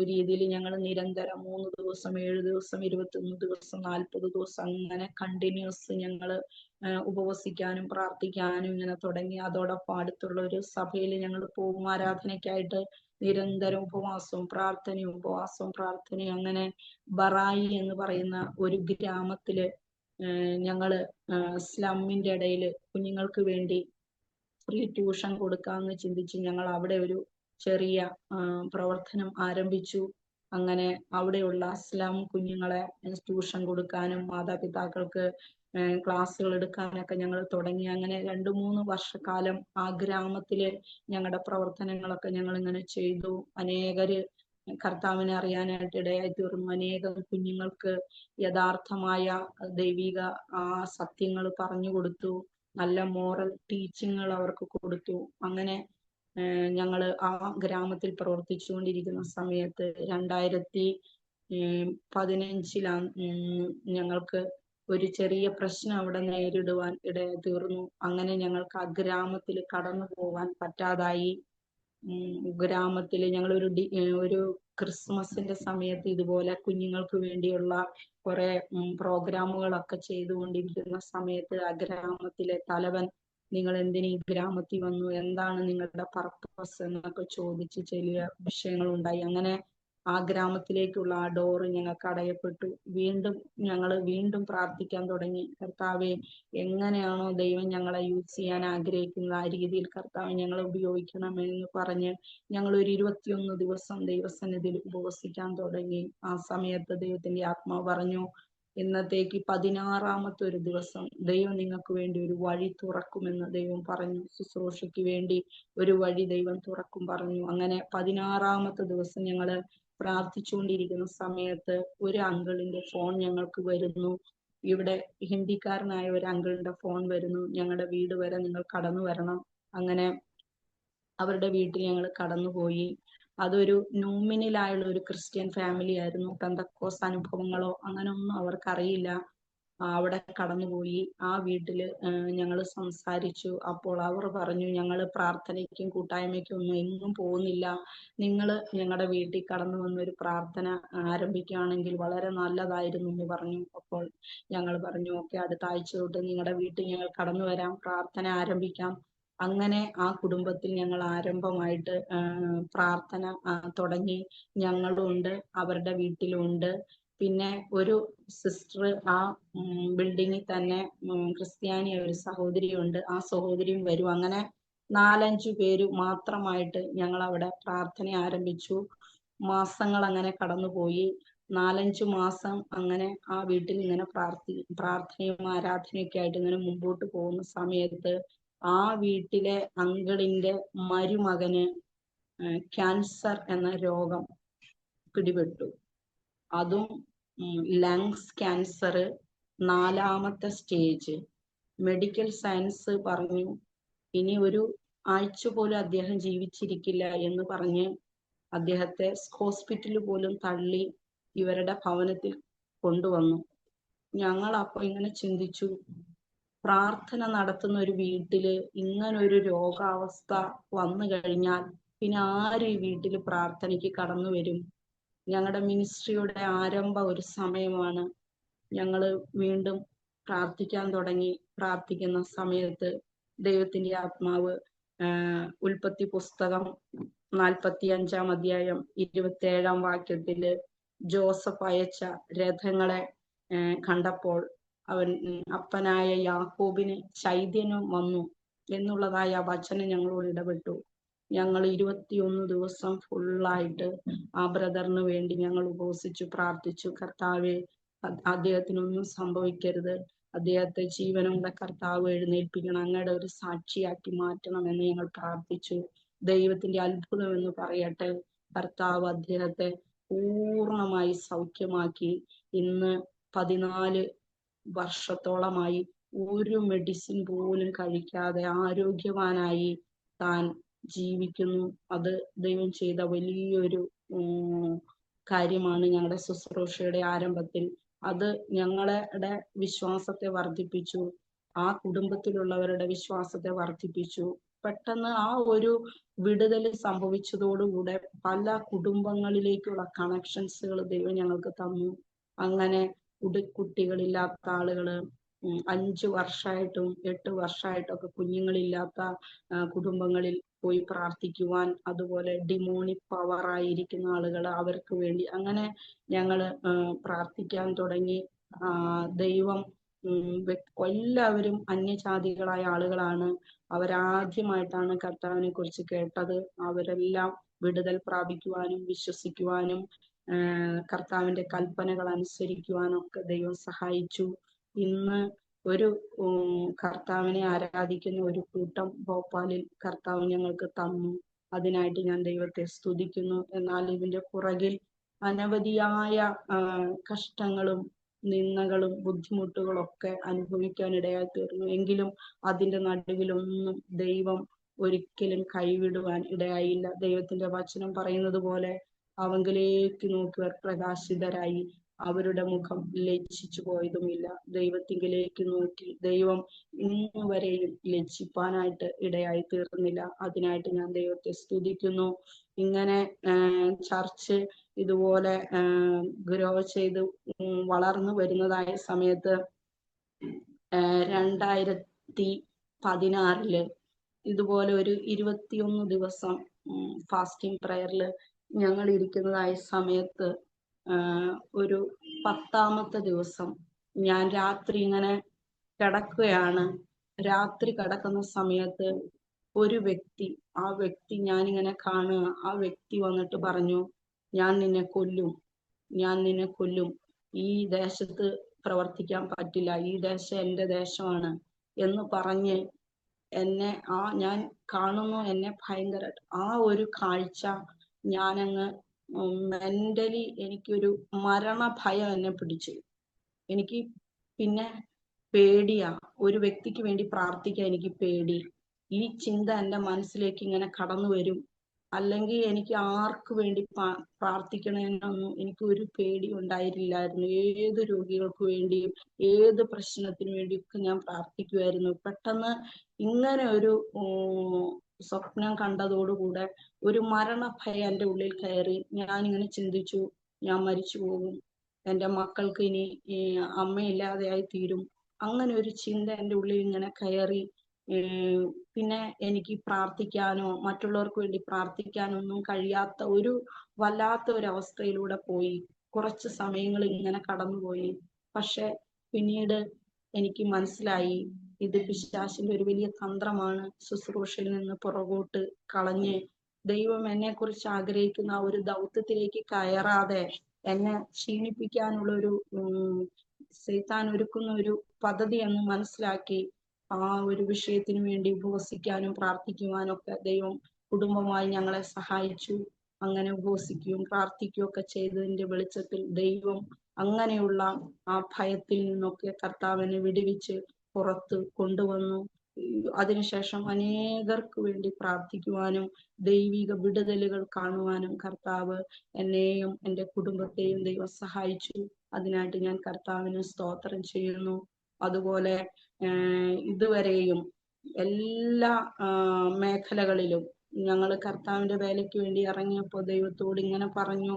രീതിയിൽ ഞങ്ങൾ നിരന്തരം 3 ദിവസം, 7 ദിവസം, 21 ദിവസം, 40 ദിവസം അങ്ങനെ കണ്ടിന്യൂസ് ഞങ്ങൾ ഉപവസിക്കാനും പ്രാർത്ഥിക്കാനും ഇങ്ങനെ തുടങ്ങി. അതോടൊപ്പം അടുത്തുള്ള ഒരു സഭയിൽ ഞങ്ങൾ പോകും ആരാധനയ്ക്കായിട്ട്. നിരന്തരം ഉപവാസവും പ്രാർത്ഥനയും അങ്ങനെ ബറായി എന്ന് പറയുന്ന ഒരു ഗ്രാമത്തില് ഞങ്ങള് സ്ലമ്മിന്റെ ഇടയിൽ കുഞ്ഞുങ്ങൾക്ക് വേണ്ടി ഫ്രീ ട്യൂഷൻ കൊടുക്കാമെന്ന് ചിന്തിച്ച് ഞങ്ങൾ അവിടെ ഒരു ചെറിയ പ്രവർത്തനം ആരംഭിച്ചു. അങ്ങനെ അവിടെയുള്ള സ്ലം കുഞ്ഞുങ്ങളെ ട്യൂഷൻ കൊടുക്കാനും മാതാപിതാക്കൾക്ക് ക്ലാസ്സുകൾ എടുക്കാനൊക്കെ ഞങ്ങൾ തുടങ്ങി. അങ്ങനെ 2-3 വർഷക്കാലം ആ ഗ്രാമത്തില് ഞങ്ങളുടെ പ്രവർത്തനങ്ങളൊക്കെ ഞങ്ങൾ ഇങ്ങനെ ചെയ്തു. അനേകര് കർത്താവിനെ അറിയാനായിട്ട് ഇടയായി തീർന്നു. അനേകം കുഞ്ഞുങ്ങൾക്ക് യഥാർത്ഥമായ ദൈവിക സത്യങ്ങൾ പറഞ്ഞു കൊടുത്തു. നല്ല മോറൽ ടീച്ചിങ്ങുകൾ അവർക്ക് കൊടുത്തു. അങ്ങനെ ഞങ്ങള് ആ ഗ്രാമത്തിൽ പ്രവർത്തിച്ചുകൊണ്ടിരിക്കുന്ന സമയത്ത് 2015 ഞങ്ങൾക്ക് ഒരു ചെറിയ പ്രശ്നം അവിടെ നേരിടുവാൻ ഇടയായി തീർന്നു. അങ്ങനെ ഞങ്ങൾക്ക് ആ ഗ്രാമത്തിൽ കടന്നു പോകാൻ പറ്റാതായി. ഗ്രാമത്തില് ഞങ്ങൾ ഒരു ക്രിസ്മസിന്റെ സമയത്ത് ഇതുപോലെ കുഞ്ഞുങ്ങൾക്ക് വേണ്ടിയുള്ള കുറെ പ്രോഗ്രാമുകളൊക്കെ ചെയ്തുകൊണ്ടിരിക്കുന്ന സമയത്ത് ആ ഗ്രാമത്തിലെ തലവൻ, നിങ്ങൾ എന്തിനീ ഗ്രാമത്തിൽ വന്നു, എന്താണ് നിങ്ങളുടെ പർപ്പസ് എന്നൊക്കെ ചോദിച്ച് ചില വിഷയങ്ങൾ ഉണ്ടായി. അങ്ങനെ ആ ഗ്രാമത്തിലേക്കുള്ള ആ ഡോറ് ഞങ്ങൾക്ക് അടയപ്പെട്ടു. ഞങ്ങൾ വീണ്ടും പ്രാർത്ഥിക്കാൻ തുടങ്ങി. കർത്താവെ, എങ്ങനെയാണോ ദൈവം ഞങ്ങളെ യൂസ് ചെയ്യാൻ ആഗ്രഹിക്കുന്നത് ആ രീതിയിൽ കർത്താവ് ഞങ്ങളെ ഉപയോഗിക്കണമെന്ന് പറഞ്ഞ് ഞങ്ങൾ ഒരു 21 ദിവസം ദൈവസന്നിധിയിൽ ഉപവസിക്കാൻ തുടങ്ങി. ആ സമയത്ത് ദൈവത്തിന്റെ ആത്മാവ് പറഞ്ഞു, ഇന്നത്തേക്ക് 16-ാമത്തെ ഒരു ദിവസം ദൈവം നിങ്ങൾക്ക് വേണ്ടി ഒരു വഴി തുറക്കുമെന്ന് ദൈവം പറഞ്ഞു. ശുശ്രൂഷയ്ക്ക് വേണ്ടി ഒരു വഴി ദൈവം തുറക്കും പറഞ്ഞു. അങ്ങനെ 16-ാമത്തെ ദിവസം ഞങ്ങള് പ്രാർത്ഥിച്ചുകൊണ്ടിരിക്കുന്ന സമയത്ത് ഒരു അങ്കിളിന്റെ ഫോൺ ഞങ്ങൾക്ക് വരുന്നു. ഇവിടെ ഹിന്ദിക്കാരനായ ഒരു അങ്കിളിന്റെ ഫോൺ വരുന്നു, ഞങ്ങളുടെ വീട് വരെ നിങ്ങൾ കടന്നു വരണം. അങ്ങനെ അവരുടെ വീട്ടിൽ ഞങ്ങൾ കടന്നുപോയി. അതൊരു നോമിനലായുള്ള ഒരു ക്രിസ്ത്യൻ ഫാമിലി ആയിരുന്നു. പെന്തക്കോസ് അനുഭവങ്ങളോ അങ്ങനെ ഒന്നും അവർക്കറിയില്ല. അവിടെ കടന്നുപോയി. ആ വീട്ടില് ഞങ്ങൾ സംസാരിച്ചു. അപ്പോൾ അവർ പറഞ്ഞു, ഞങ്ങൾ പ്രാർത്ഥനയ്ക്കും കൂട്ടായ്മയ്ക്കും ഒന്നും എങ്ങും പോകുന്നില്ല, നിങ്ങൾ ഞങ്ങളുടെ വീട്ടിൽ കടന്നു വന്നൊരു പ്രാർത്ഥന ആരംഭിക്കുകയാണെങ്കിൽ വളരെ നല്ലതായിരുന്നു എന്ന് പറഞ്ഞു. അപ്പോൾ ഞങ്ങൾ പറഞ്ഞു, ഓക്കെ, അടുത്ത ആഴ്ച തൊട്ട് നിങ്ങളുടെ വീട്ടിൽ ഞങ്ങൾ കടന്നു വരാം, പ്രാർത്ഥന ആരംഭിക്കാം. അങ്ങനെ ആ കുടുംബത്തിൽ ഞങ്ങൾ ആരംഭമായിട്ട് പ്രാർത്ഥന തുടങ്ങി. ഞങ്ങളും ഉണ്ട്, അവരുടെ വീട്ടിലും ഉണ്ട്. പിന്നെ ഒരു സിസ്റ്റർ ആ ബിൽഡിങ്ങിൽ തന്നെ ക്രിസ്ത്യാനി ഒരു സഹോദരിയുണ്ട്, ആ സഹോദരിയും വരും. അങ്ങനെ 4-5 പേര് മാത്രമായിട്ട് ഞങ്ങൾ അവിടെ പ്രാർത്ഥന ആരംഭിച്ചു. മാസങ്ങൾ അങ്ങനെ കടന്നുപോയി. 4-5 മാസം അങ്ങനെ ആ വീട്ടിൽ ഇങ്ങനെ പ്രാർത്ഥനയും ആരാധനയൊക്കെ ആയിട്ട് ഇങ്ങനെ മുമ്പോട്ട് പോകുന്ന സമയത്ത് ആ വീട്ടിലെ അങ്കിളിന്റെ മരുമകന് ക്യാൻസർ എന്ന രോഗം പിടിപെട്ടു. അതും ലങ്സ് ക്യാൻസർ 4ാമത്തെ സ്റ്റേജ്. മെഡിക്കൽ സയൻസ് പറഞ്ഞു ഇനി ഒരു ആഴ്ച പോലും അദ്ദേഹം ജീവിച്ചിരിക്കില്ല എന്ന് പറഞ്ഞ് അദ്ദേഹത്തെ ഹോസ്പിറ്റലിൽ പോലും തള്ളി ഇവരുടെ ഭവനത്തിൽ കൊണ്ടുവന്നു. ഞങ്ങൾ അപ്പൊ ഇങ്ങനെ ചിന്തിച്ചു, പ്രാർത്ഥന നടത്തുന്ന ഒരു വീട്ടില് ഇങ്ങനൊരു രോഗാവസ്ഥ വന്നു കഴിഞ്ഞാൽ പിന്നെ ആര് ഈ വീട്ടിൽ പ്രാർത്ഥനയ്ക്ക് കടന്നു വരും? ഞങ്ങളുടെ മിനിസ്ട്രിയുടെ ആരംഭ ഒരു സമയമാണ്. ഞങ്ങള് വീണ്ടും പ്രാർത്ഥിക്കാൻ തുടങ്ങി. പ്രാർത്ഥിക്കുന്ന സമയത്ത് ദൈവത്തിന്റെ ആത്മാവ് ഉൽപ്പത്തി പുസ്തകം 45-ാം അധ്യായം 27-ാം വാക്യത്തില് ജോസഫ് അയച്ച രഥങ്ങളെ കണ്ടപ്പോൾ അവൻ അപ്പനായ യാക്കോബിന് ചൈതന്യം വന്നു എന്നുള്ളതായ വചനം ഞങ്ങളോട് ഇടപെട്ടു. ഞങ്ങൾ 21 ദിവസം ഫുള്ളായിട്ട് ആ ബ്രദറിന് വേണ്ടി ഞങ്ങൾ ഉപവസിച്ചു പ്രാർത്ഥിച്ചു. കർത്താവെ, അദ്ദേഹത്തിനൊന്നും സംഭവിക്കരുത്, അദ്ദേഹത്തെ ജീവനുള്ള കർത്താവ് എഴുന്നേൽപ്പിക്കണം, അങ്ങയുടെ ഒരു സാക്ഷിയാക്കി മാറ്റണം എന്ന് ഞങ്ങൾ പ്രാർത്ഥിച്ചു. ദൈവത്തിന്റെ അത്ഭുതം എന്ന് പറയട്ടെ, കർത്താവ് അദ്ദേഹത്തെ പൂർണ്ണമായി സൗഖ്യമാക്കി. ഇന്ന് 14 വർഷത്തോളമായി ഒരു മെഡിസിൻ പോലും കഴിക്കാതെ ആരോഗ്യവാനായി താൻ ജീവിക്കുന്നു. അത് ദൈവം ചെയ്ത വലിയൊരു കാര്യമാണ് ഞങ്ങളുടെ ശുശ്രൂഷയുടെ ആരംഭത്തിൽ. അത് ഞങ്ങളുടെ വിശ്വാസത്തെ വർദ്ധിപ്പിച്ചു, ആ കുടുംബത്തിലുള്ളവരുടെ വിശ്വാസത്തെ വർദ്ധിപ്പിച്ചു. പെട്ടെന്ന് ആ ഒരു വിടുതൽ സംഭവിച്ചതോടുകൂടെ പല കുടുംബങ്ങളിലേക്കുള്ള കണക്ഷൻസുകൾ ദൈവം ഞങ്ങൾക്ക് തന്നു. അങ്ങനെ കുട്ടികളില്ലാത്ത ആളുകള് 5 വർഷമായിട്ടും 8 വർഷമായിട്ടും ഒക്കെ കുഞ്ഞുങ്ങളില്ലാത്ത കുടുംബങ്ങളിൽ പോയി പ്രാർത്ഥിക്കുവാൻ, അതുപോലെ ഡിമോണിക് പവർ ആയിരിക്കുന്ന ആളുകൾ, അവർക്ക് വേണ്ടി അങ്ങനെ ഞങ്ങള് പ്രാർത്ഥിക്കാൻ തുടങ്ങി. ദൈവം എല്ലാവരും അന്യജാതികളായ ആളുകളാണ്. അവരാദ്യമായിട്ടാണ് കർത്താവിനെ കുറിച്ച് കേട്ടത്. അവരെല്ലാം വിടുതൽ പ്രാപിക്കുവാനും വിശ്വസിക്കുവാനും കർത്താവിന്റെ കൽപ്പനകൾ അനുസരിക്കുവാനും ഒക്കെ ദൈവം സഹായിച്ചു. ഇന്ന് ഒരു കർത്താവിനെ ആരാധിക്കുന്ന ഒരു കൂട്ടം ഭോപ്പാലിൽ കർത്താവ് ഞങ്ങൾക്ക് തന്നു. അതിനായിട്ട് ഞാൻ ദൈവത്തെ സ്തുതിക്കുന്നു. എന്നാൽ ഇതിന്റെ പുറകിൽ അനവധിയായ കഷ്ടങ്ങളും നിന്ദകളും ബുദ്ധിമുട്ടുകളും ഒക്കെ അനുഭവിക്കാൻ ഇടയായി തീർന്നു. എങ്കിലും അതിന്റെ നടുവിലൊന്നും ദൈവം ഒരിക്കലും കൈവിടുവാൻ ഇടയായില്ല. ദൈവത്തിന്റെ വചനം പറയുന്നത് പോലെ അവങ്കിലേക്ക് നോക്കിയവർ പ്രകാശിതരായി, അവരുടെ മുഖം ലജ്ജിച്ചു പോയതുമില്ല. ദൈവത്തിങ്കിലേക്ക് നോക്കി ദൈവം ഇന്ന് വരെയും ലജ്ജിപ്പാനായിട്ട് ഇടയായി തീർന്നില്ല. അതിനായിട്ട് ഞാൻ ദൈവത്തെ സ്തുതിക്കുന്നു. ഇങ്ങനെ ചർച്ച് ഇതുപോലെ ഗ്രോ ചെയ്ത് വളർന്നു വരുന്നതായ സമയത്ത് 2016 ഇതുപോലെ ഒരു 21 ദിവസം ഫാസ്റ്റിംഗ് പ്രയറിൽ ഞങ്ങൾ ഇരിക്കുന്നതായ സമയത്ത് ഒരു 10ാമത്തെ ദിവസം ഞാൻ രാത്രി ഇങ്ങനെ കിടക്കുകയാണ്. രാത്രി കിടക്കുന്ന സമയത്ത് ഒരു വ്യക്തി, ആ വ്യക്തി ഞാനിങ്ങനെ കാണുക, ആ വ്യക്തി വന്നിട്ട് പറഞ്ഞു, ഞാൻ നിന്നെ കൊല്ലും, ഞാൻ നിന്നെ കൊല്ലും, ഈ ദേശത്ത് പ്രവർത്തിക്കാൻ പറ്റില്ല, ഈ ദേശം എൻ്റെ ദേശമാണ് എന്ന് പറഞ്ഞ് എന്നെ ഞാൻ കാണുന്നു. എന്നെ ഭയങ്കര ആ ഒരു കാഴ്ച ഞാനങ്ങ് മെന്റലി എനിക്കൊരു മരണഭയം എന്നെ പിടിച്ചു. എനിക്ക് പിന്നെ പേടിയാ, ഒരു വ്യക്തിക്ക് വേണ്ടി പ്രാർത്ഥിക്കാൻ എനിക്ക് പേടി. ഈ ചിന്ത എൻ്റെ മനസ്സിലേക്ക് ഇങ്ങനെ കടന്നു വരും. അല്ലെങ്കിൽ എനിക്ക് ആർക്ക് വേണ്ടി പ്രാർത്ഥിക്കണമെന്നൊന്നും എനിക്ക് ഒരു പേടി ഉണ്ടായിരുന്നില്ലായിരുന്നു. ഏത് രോഗികൾക്ക് വേണ്ടിയും ഏത് പ്രശ്നത്തിന് വേണ്ടിയൊക്കെ ഞാൻ പ്രാർത്ഥിക്കുമായിരുന്നു. പെട്ടെന്ന് ഇങ്ങനെ ഒരു സ്വപ്നം കണ്ടതോടുകൂടെ ഒരു മരണഭയം എൻ്റെ ഉള്ളിൽ കയറി. ഞാനിങ്ങനെ ചിന്തിച്ചു, ഞാൻ മരിച്ചു പോകും, എൻ്റെ മക്കൾക്ക് ഇനി അമ്മയില്ലാതെയായി തീരും. അങ്ങനെ ഒരു ചിന്ത എൻ്റെ ഉള്ളിൽ ഇങ്ങനെ കയറി. പിന്നെ എനിക്ക് പ്രാർത്ഥിക്കാനോ മറ്റുള്ളവർക്ക് വേണ്ടി പ്രാർത്ഥിക്കാനോ ഒന്നും കഴിയാത്ത ഒരു വല്ലാത്ത ഒരു അവസ്ഥയിലൂടെ പോയി. കുറച്ച് സമയങ്ങൾ ഇങ്ങനെ കടന്നുപോയി. പക്ഷെ പിന്നീട് എനിക്ക് മനസ്സിലായി, ഇത് പിശാചിന്റെ ഒരു വലിയ തന്ത്രമാണ്. ശുശ്രൂഷയിൽ നിന്ന് പുറകോട്ട് കളഞ്ഞ് ദൈവം എന്നെ കുറിച്ച് ആഗ്രഹിക്കുന്ന ആ ഒരു ദൗത്യത്തിലേക്ക് കയറാതെ എന്നെ ക്ഷീണിപ്പിക്കാനുള്ള ഒരു സൈത്താൻ ഒരുക്കുന്ന ഒരു പദ്ധതി എന്ന് മനസ്സിലാക്കി ആ ഒരു വിഷയത്തിന് വേണ്ടി ഉപവസിക്കാനും പ്രാർത്ഥിക്കുവാനും ഒക്കെ ദൈവം കുടുംബമായി ഞങ്ങളെ സഹായിച്ചു. അങ്ങനെ ഉപവസിക്കുകയും പ്രാർത്ഥിക്കുകയും ഒക്കെ ചെയ്തതിന്റെ വെളിച്ചത്തിൽ ദൈവം അങ്ങനെയുള്ള ആ ഭയത്തിൽ നിന്നൊക്കെ കർത്താവിനെ വിടുവിച്ച് പുറത്ത് കൊണ്ടുവന്നു. അതിനുശേഷം അനേകർക്ക് വേണ്ടി പ്രാർത്ഥിക്കുവാനും ദൈവിക വിടുതലുകൾ കാണുവാനും കർത്താവ് എന്നെയും എൻ്റെ കുടുംബത്തെയും ദൈവം സഹായിച്ചു. അതിനായിട്ട് ഞാൻ കർത്താവിന് സ്തോത്രം ചെയ്യുന്നു. അതുപോലെ ഇതുവരെയും എല്ലാ മേഖലകളിലും ഞങ്ങൾ കർത്താവിന്റെ വേലയ്ക്ക് വേണ്ടി ഇറങ്ങിയപ്പോൾ ദൈവത്തോട് ഇങ്ങനെ പറഞ്ഞു,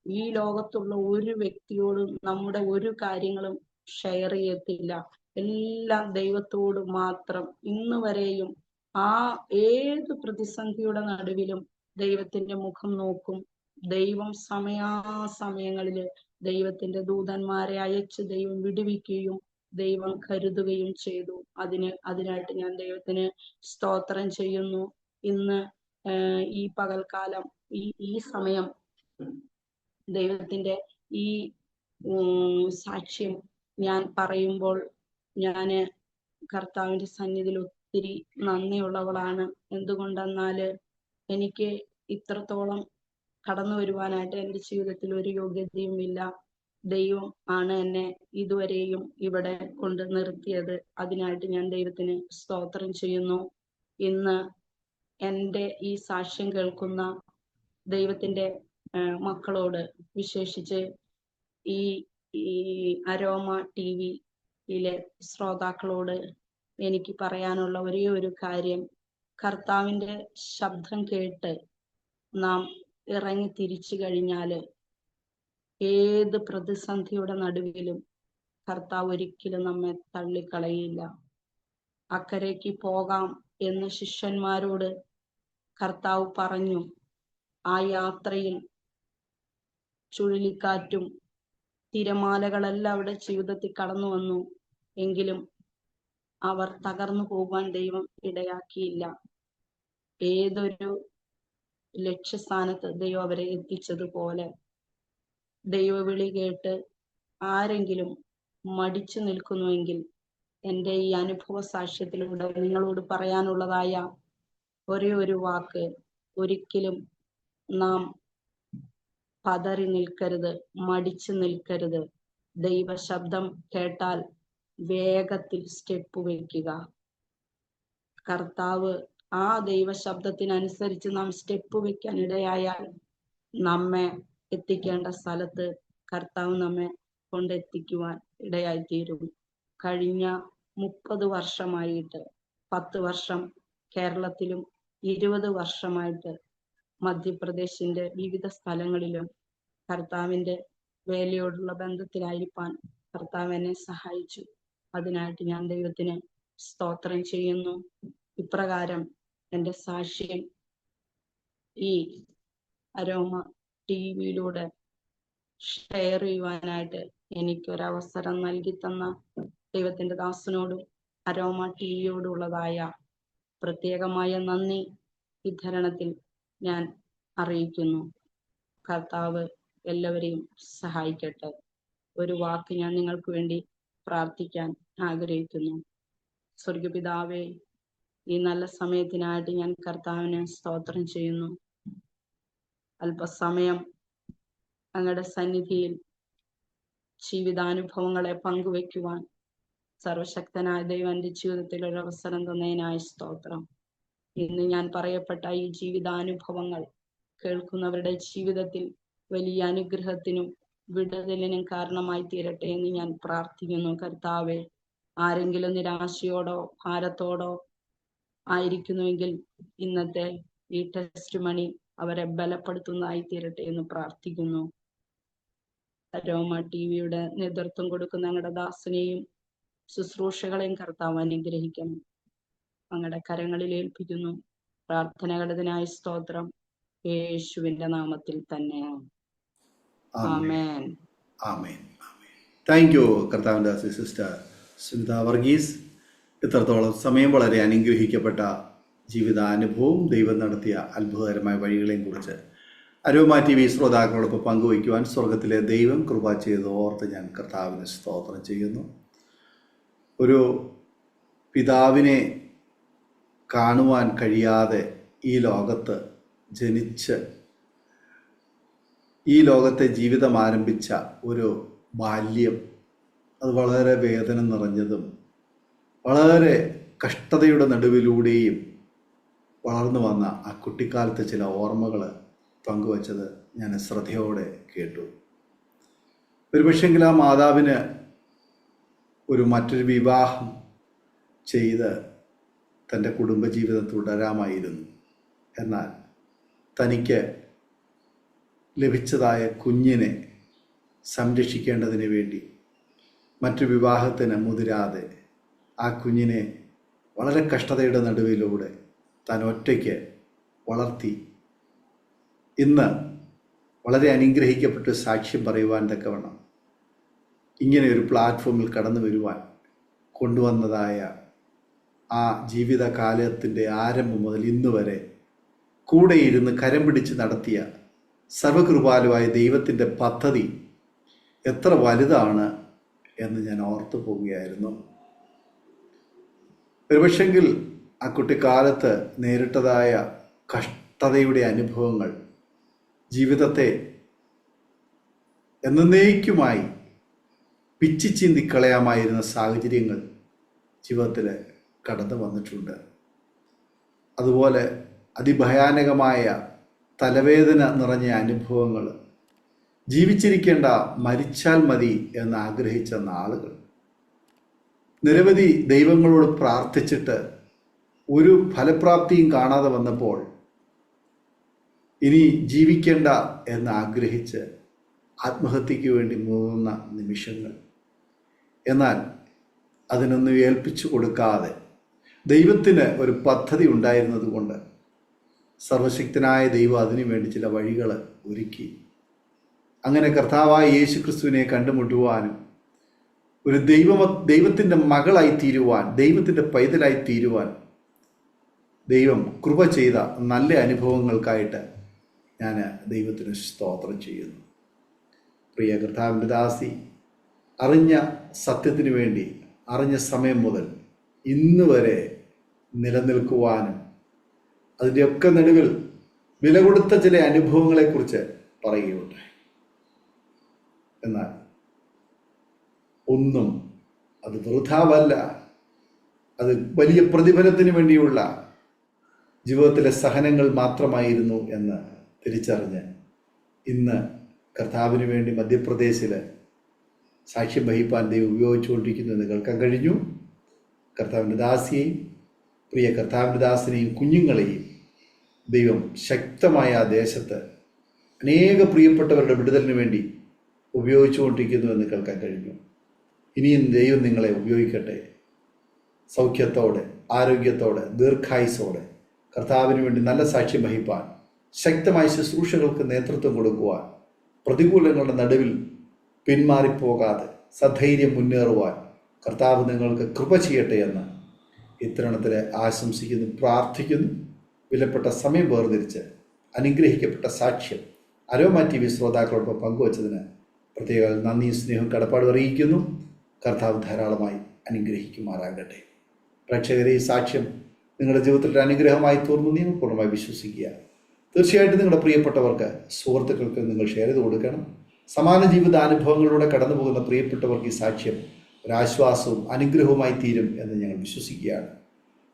ഈ ലോകത്തുള്ള ഒരു വ്യക്തിയോടും നമ്മുടെ ഒരു കാര്യങ്ങളും ഷെയർ ചെയ്യത്തില്ല, എല്ലാം ദൈവത്തോട് മാത്രം. ഇന്ന് വരെയും ആ ഏത് പ്രതിസന്ധിയുടെ നടുവിലും ദൈവത്തിന്റെ മുഖം നോക്കും. ദൈവം സമയാസമയങ്ങളില് ദൈവത്തിന്റെ ദൂതന്മാരെ അയച്ച് ദൈവം വിടുവിക്കുകയും ദൈവം കരുതുകയും ചെയ്തു. അതിനായിട്ട് ഞാൻ ദൈവത്തിന് സ്തോത്രം ചെയ്യുന്നു. ഇന്ന് ഈ പകൽക്കാലം ഈ സമയം ദൈവത്തിന്റെ ഈ സാക്ഷ്യം ഞാൻ പറയുമ്പോൾ ഞാന് കർത്താവിന്റെ സന്നിധിയിൽ ഒത്തിരി നന്ദിയുള്ളവളാണ്. എന്തുകൊണ്ടെന്നാല് എനിക്ക് ഇത്രത്തോളം കടന്നു വരുവാനായിട്ട് എൻ്റെ ജീവിതത്തിൽ ഒരു യോഗ്യതയും ഇല്ല. ദൈവം ആണ് എന്നെ ഇതുവരെയും ഇവിടെ കൊണ്ട് നിർത്തിയത്. അതിനായിട്ട് ഞാൻ ദൈവത്തിന് സ്തോത്രം ചെയ്യുന്നു. ഇന്ന് എൻ്റെ ഈ സാക്ഷ്യം കേൾക്കുന്ന ദൈവത്തിന്റെ മക്കളോട്, വിശേഷിച്ച് ഈ അരോമ ടിവിയിലെ ശ്രോതാക്കളോട് എനിക്ക് പറയാനുള്ള ഒരേ ഒരു കാര്യം, കർത്താവിന്റെ ശബ്ദം കേട്ട് നാം ഇറങ്ങി തിരിച്ചു കഴിഞ്ഞാല് ഏത് പ്രതിസന്ധിയുടെ നടുവിലും കർത്താവ് ഒരിക്കലും നമ്മെ തള്ളിക്കളയില്ല. അക്കരയ്ക്ക് പോകാം എന്ന് ശിഷ്യന്മാരോട് കർത്താവ് പറഞ്ഞു. ആ യാത്രയിൽ ചുഴലിക്കാറ്റും തിരമാലകളെല്ലാം അവിടെ ജീവിതത്തിൽ കടന്നു വന്നു. എങ്കിലും അവർ തകർന്നു പോകാൻ ദൈവം ഇടയാക്കിയില്ല. ഏതൊരു ലക്ഷ്യസ്ഥാനത്ത് ദൈവം അവരെ എത്തിച്ചതുപോലെ ദൈവവിളി കേട്ട് ആരെങ്കിലും മടിച്ചു നിൽക്കുന്നുവെങ്കിൽ എൻ്റെ ഈ അനുഭവ സാക്ഷ്യത്തിലൂടെ നിങ്ങളോട് പറയാനുള്ളതായ ഒരേ ഒരു വാക്ക്, ഒരിക്കലും നാം പതറി നിൽക്കരുത്, മടിച്ചു നിൽക്കരുത്. ദൈവ ശബ്ദം കേട്ടാൽ വേഗത്തിൽ സ്റ്റെപ്പ് വയ്ക്കുക. കർത്താവ് ആ ദൈവ ശബ്ദത്തിനനുസരിച്ച് നാം സ്റ്റെപ്പ് വെക്കാൻ ഇടയായാൽ നമ്മെ എത്തിക്കേണ്ട സ്ഥലത്ത് കർത്താവ് നമ്മെ കൊണ്ടെത്തിക്കുവാൻ ഇടയായിത്തീരും. കഴിഞ്ഞ 30 വർഷമായിട്ട്, 10 വർഷം കേരളത്തിലും 20 വർഷമായിട്ട് മധ്യപ്രദേശിന്റെ വിവിധ സ്ഥലങ്ങളിലും കർത്താവിന്റെ വേലയോടുള്ള ബന്ധത്തിലായിരിക്കാൻ കർത്താവ് എന്നെ സഹായിച്ചു. അതിനായിട്ട് ഞാൻ ദൈവത്തിന് സ്തോത്രം ചെയ്യുന്നു. ഇപ്രകാരം എൻ്റെ സാക്ഷ്യം ഈ അരോമ ടിവിയിലൂടെ ഷെയർ ചെയ്യുവാനായിട്ട് എനിക്കൊരവസരം നൽകി തന്ന ദൈവത്തിന്റെ ദാസനോടും അരോമ ടിവിയോടുള്ളതായ പ്രത്യേകമായ നന്ദി വിതരണത്തിൽ ഞാൻ അറിയിക്കുന്നു. കർത്താവ് എല്ലാവരെയും സഹായിക്കട്ടെ. ഒരു വാക്ക് ഞാൻ നിങ്ങൾക്ക് വേണ്ടി പ്രാർത്ഥിക്കാൻ ആഗ്രഹിക്കുന്നു. സ്വർഗപിതാവേ, ഈ നല്ല സമയത്തിനായിട്ട് ഞാൻ കർത്താവിനെ സ്തോത്രം ചെയ്യുന്നു. അല്പസമയം അങ്ങയുടെ സന്നിധിയിൽ ജീവിതാനുഭവങ്ങളെ പങ്കുവെക്കുവാൻ സർവശക്തനായ ദൈവം എൻ്റെ ജീവിതത്തിൽ ഒരു അവസരം തന്നതിനായി സ്തോത്രം. ഇന്ന് ഞാൻ പറയപ്പെട്ട ഈ ജീവിതാനുഭവങ്ങൾ കേൾക്കുന്നവരുടെ ജീവിതത്തിൽ വലിയ അനുഗ്രഹത്തിനും വിടുതലിനും കാരണമായി തീരട്ടെ എന്ന് ഞാൻ പ്രാർത്ഥിക്കുന്നു. കർത്താവെ, ആരെങ്കിലും നിരാശയോടോ ഭാരത്തോടോ ആയിരിക്കുന്നുവെങ്കിൽ ഇന്നത്തെ ഈ ടെസ്റ്റ് മണി അവരെ ബലപ്പെടുത്തുന്നതായി തീരട്ടെ എന്ന് പ്രാർത്ഥിക്കുന്നു. അരോമ ടിവിയുടെ നേതൃത്വം കൊടുക്കുന്ന ഞങ്ങളുടെ ദാസനെയും ശുശ്രൂഷകളെയും കർത്താവ് അനുഗ്രഹിക്കണം. അങ്ങയുടെ കരങ്ങളിൽ ഏൽപ്പിക്കുന്നു. പ്രാർത്ഥനകളുടേതിനായി സ്തോത്രം. യേശുവിന്റെ നാമത്തിൽ തന്നെ. ആമേൻ. ആമേൻ. താങ്ക് യു കർത്താവിൻ്റെ ദാസി സിസ്റ്റർ സുനിത വർഗീസ്. ഇത്രത്തോളം സമയം വളരെ അനുഗ്രഹിക്കപ്പെട്ട ജീവിതാനുഭവവും ദൈവം നടത്തിയ അത്ഭുതകരമായ വഴികളെയും കുറിച്ച് അരോമ TV ശ്രോതാക്കളോടൊപ്പം പങ്കുവയ്ക്കുവാൻ സ്വർഗത്തിലെ ദൈവം കൃപ ചെയ്ത് ഓർത്ത് ഞാൻ കർത്താവിന് സ്തോത്രം ചെയ്യുന്നു. ഒരു പിതാവിനെ കാണുവാൻ കഴിയാതെ ഈ ലോകത്ത് ജനിച്ച് ഈ ലോകത്തെ ജീവിതം ആരംഭിച്ച ഒരു ബാല്യം, അത് വളരെ വേദന നിറഞ്ഞതും വളരെ കഷ്ടതയുടെ നടുവിലൂടെയും വളർന്നു വന്ന ആ കുട്ടിക്കാലത്തെ ചില ഓർമ്മകൾ പങ്കുവച്ചത് ഞാൻ ശ്രദ്ധയോടെ കേട്ടു. ഒരുപക്ഷെങ്കിൽ ആ മാതാവിന് മറ്റൊരു വിവാഹം ചെയ്ത് തൻ്റെ കുടുംബജീവിതം തുടരാമായിരുന്നു. എന്നാൽ തനിക്ക് ലഭിച്ചതായ കുഞ്ഞിനെ സംരക്ഷിക്കേണ്ടതിന് വേണ്ടി മറ്റു വിവാഹത്തിന് മുതിരാതെ ആ കുഞ്ഞിനെ വളരെ കഷ്ടതയുടെ നടുവിലൂടെ താൻ ഒറ്റയ്ക്ക് വളർത്തി ഇന്ന് വളരെ അനുഗ്രഹിക്കപ്പെട്ട് സാക്ഷ്യം പറയുവാൻ തക്കവണ്ണം ഇങ്ങനെ ഒരു പ്ലാറ്റ്ഫോമിൽ കടന്നു വരുവാൻ കൊണ്ടുവന്നതായ ആ ജീവിതകാലത്തിൻ്റെ ആരംഭം മുതൽ ഇന്ന് വരെ കൂടെ ഇരുന്ന് കരം പിടിച്ച് നടത്തിയ സർവകൃപാലുവായ ദൈവത്തിൻ്റെ പദ്ധതി എത്ര വലുതാണ് എന്ന് ഞാൻ ഓർത്തു പോവുകയായിരുന്നു. ഒരുപക്ഷെങ്കിൽ ആ കുട്ടിക്കാലത്ത് നേരിട്ടതായ കഷ്ടതയുടെ അനുഭവങ്ങൾ ജീവിതത്തെ എന്നേക്കുമായി പിച്ചി ചീന്തിക്കളയാമായിരുന്ന സാഹചര്യങ്ങൾ ജീവിതത്തിൽ കടന്നു വന്നിട്ടുണ്ട്. അതുപോലെ അതിഭയാനകമായ തലവേദന നിറഞ്ഞ അനുഭവങ്ങൾ, ജീവിച്ചിരിക്കേണ്ട, മരിച്ചാൽ മതി എന്ന് ആഗ്രഹിച്ച നാളുകൾ, നിരവധി ദൈവങ്ങളോട് പ്രാർത്ഥിച്ചിട്ട് ഒരു ഫലപ്രാപ്തിയും കാണാതെ വന്നപ്പോൾ ഇനി ജീവിക്കേണ്ട എന്ന് ആഗ്രഹിച്ച് ആത്മഹത്യക്ക് വേണ്ടി മുതിർന്ന നിമിഷങ്ങൾ. എന്നാൽ അതിനൊന്നും ഏൽപ്പിച്ചു കൊടുക്കാതെ ദൈവത്തിന് ഒരു പദ്ധതി ഉണ്ടായിരുന്നത് കൊണ്ട് സർവശക്തനായ ദൈവം അതിനു വേണ്ടി ചില വഴികൾ ഒരുക്കി. അങ്ങനെ കർത്താവായ യേശു ക്രിസ്തുവിനെ കണ്ടുമുട്ടുവാനും ഒരു ദൈവത്തിൻ്റെ മകളായി തീരുവാൻ, ദൈവത്തിൻ്റെ പൈതലായി തീരുവാൻ ദൈവം കൃപ ചെയ്ത നല്ല അനുഭവങ്ങൾക്കായിട്ട് ഞാൻ ദൈവത്തിന് സ്തോത്രം ചെയ്യുന്നു. പ്രിയ കർത്താവിൻ്റെ ദാസി, അറിഞ്ഞ സത്യത്തിന് വേണ്ടി അറിഞ്ഞ സമയം മുതൽ ഇന്ന് വരെ നിലനിൽക്കുവാനും അതിൻ്റെയൊക്കെ നടുവിൽ വില കൊടുത്ത ചില അനുഭവങ്ങളെക്കുറിച്ച് പറയുകയുണ്ടായി. എന്നാൽ ഒന്നും അത് വൃഥാവല്ല. അത് വലിയ പ്രതിഫലത്തിന് വേണ്ടിയുള്ള ജീവിതത്തിലെ സഹനങ്ങൾ മാത്രമായിരുന്നു എന്ന് തിരിച്ചറിഞ്ഞ് ഇന്ന് കർത്താവിന് വേണ്ടി മധ്യപ്രദേശിൽ സാക്ഷ്യം വഹിപ്പാൻ ദൈവം ഉപയോഗിച്ചുകൊണ്ടിരിക്കുന്നു എന്ന് കേൾക്കാൻ കഴിഞ്ഞു. കർത്താവിൻ്റെ ദാസിയെയും പ്രിയ കർത്താവിൻ്റെ ദാസിനെയും കുഞ്ഞുങ്ങളെയും ദൈവം ശക്തമായ ആ ദേശത്ത് അനേക പ്രിയപ്പെട്ടവരുടെ വിടുതലിന് വേണ്ടി ഉപയോഗിച്ചുകൊണ്ടിരിക്കുന്നു എന്ന് കേൾക്കാൻ കഴിഞ്ഞു. ഇനിയും ദൈവം നിങ്ങളെ ഉപയോഗിക്കട്ടെ. സൗഖ്യത്തോടെ, ആരോഗ്യത്തോടെ, ദീർഘായുസോടെ കർത്താവിന് വേണ്ടി നല്ല സാക്ഷ്യം വഹിപ്പാൻ, ശക്തമായ ശുശ്രൂഷകൾക്ക് നേതൃത്വം കൊടുക്കുവാൻ, പ്രതികൂലങ്ങളുടെ നടുവിൽ പിന്മാറിപ്പോകാതെ സധൈര്യം മുന്നേറുവാൻ കർത്താവ് നിങ്ങൾക്ക് കൃപ ചെയ്യട്ടെ എന്ന് ഇത്തരണത്തിൽ ആശംസിക്കുന്നു, പ്രാർത്ഥിക്കുന്നു. വിലപ്പെട്ട സമയം വേർതിരിച്ച് അനുഗ്രഹിക്കപ്പെട്ട സാക്ഷ്യം അരോമ TV ശ്രോതാക്കളോടൊപ്പം പങ്കുവച്ചതിന് പ്രത്യേക നന്ദിയും സ്നേഹവും കടപ്പാടും അറിയിക്കുന്നു. കർത്താവ് ധാരാളമായി അനുഗ്രഹിക്കുമാറാകട്ടെ. പ്രേക്ഷകരെ, ഈ സാക്ഷ്യം നിങ്ങളുടെ ജീവിതത്തിൽ ഒരു അനുഗ്രഹമായി തീർന്നു നിങ്ങൾ പൂർണ്ണമായി വിശ്വസിക്കുക. തീർച്ചയായിട്ടും നിങ്ങളുടെ പ്രിയപ്പെട്ടവർക്ക്, സുഹൃത്തുക്കൾക്ക് നിങ്ങൾ ഷെയർ ചെയ്ത് കൊടുക്കണം. സമാന ജീവിതാനുഭവങ്ങളിലൂടെ കടന്നു പോകുന്ന പ്രിയപ്പെട്ടവർക്ക് ഈ സാക്ഷ്യം ഒരാശ്വാസവും അനുഗ്രഹവുമായി തീരും എന്ന് ഞങ്ങൾ വിശ്വസിക്കുകയാണ്.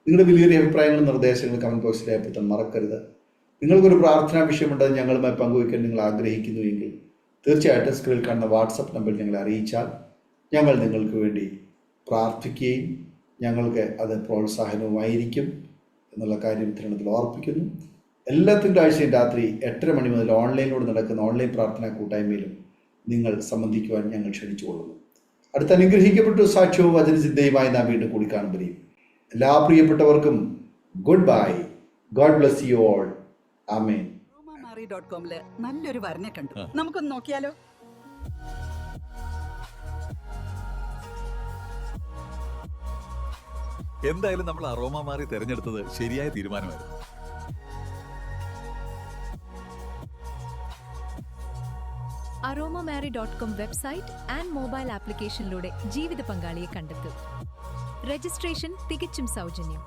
നിങ്ങളുടെ വലിയ അഭിപ്രായങ്ങളും നിർദ്ദേശങ്ങളും കമൻറ്റ് ബോക്സിൽ രേഖപ്പെടുത്താൻ മറക്കരുത്. നിങ്ങൾക്കൊരു പ്രാർത്ഥനാ വിഷയമുണ്ടെന്ന് ഞങ്ങളുമായി പങ്കുവയ്ക്കാൻ നിങ്ങൾ ആഗ്രഹിക്കുന്നുവെങ്കിൽ തീർച്ചയായിട്ടും സ്ക്രീനിൽ കാണുന്ന വാട്സപ്പ് നമ്പറിൽ ഞങ്ങളെ അറിയിച്ചാൽ ഞങ്ങൾ നിങ്ങൾക്ക് വേണ്ടി പ്രാർത്ഥിക്കുകയും ഞങ്ങൾക്ക് അത് പ്രോത്സാഹനവുമായിരിക്കും എന്നുള്ള കാര്യം തിരുവനന്തപുരത്തിൽ ഓർപ്പിക്കുന്നു. എല്ലാ തിങ്കളാഴ്ചയും രാത്രി 8:30 മണി മുതൽ ഓൺലൈനിലൂടെ നടക്കുന്ന ഓൺലൈൻ പ്രാർത്ഥനാ കൂട്ടായ്മയിലും നിങ്ങൾ സംബന്ധിക്കുവാൻ ഞങ്ങൾ ക്ഷണിച്ചുകൊള്ളുന്നു. അടുത്ത അനുഗ്രഹിക്കപ്പെട്ട സാക്ഷ്യവും വചനസിദ്ധയുമായി നാം വീണ്ടും കൂടി കാണുമ്പോഴേയും എല്ലാ പ്രിയപ്പെട്ടവർക്കും good bye. God bless you all. Amen. aromamarry.com നല്ലൊരു വരനെ കണ്ടു. നമുക്കൊന്ന് നോക്കിയാലോ? എന്തായാലും നമ്മൾ അറോമ മാറി തിരഞ്ഞെടുത്തത് ശരിയായ തീരുമാനമായിരുന്നു. aromamarry.com വെബ്സൈറ്റ് ആൻഡ് മൊബൈൽ ആപ്ലിക്കേഷനിലൂടെ ജീവിത പങ്കാളിയെ കണ്ടെത്തും. രജിസ്ട്രേഷൻ തികച്ചും സൗജന്യം.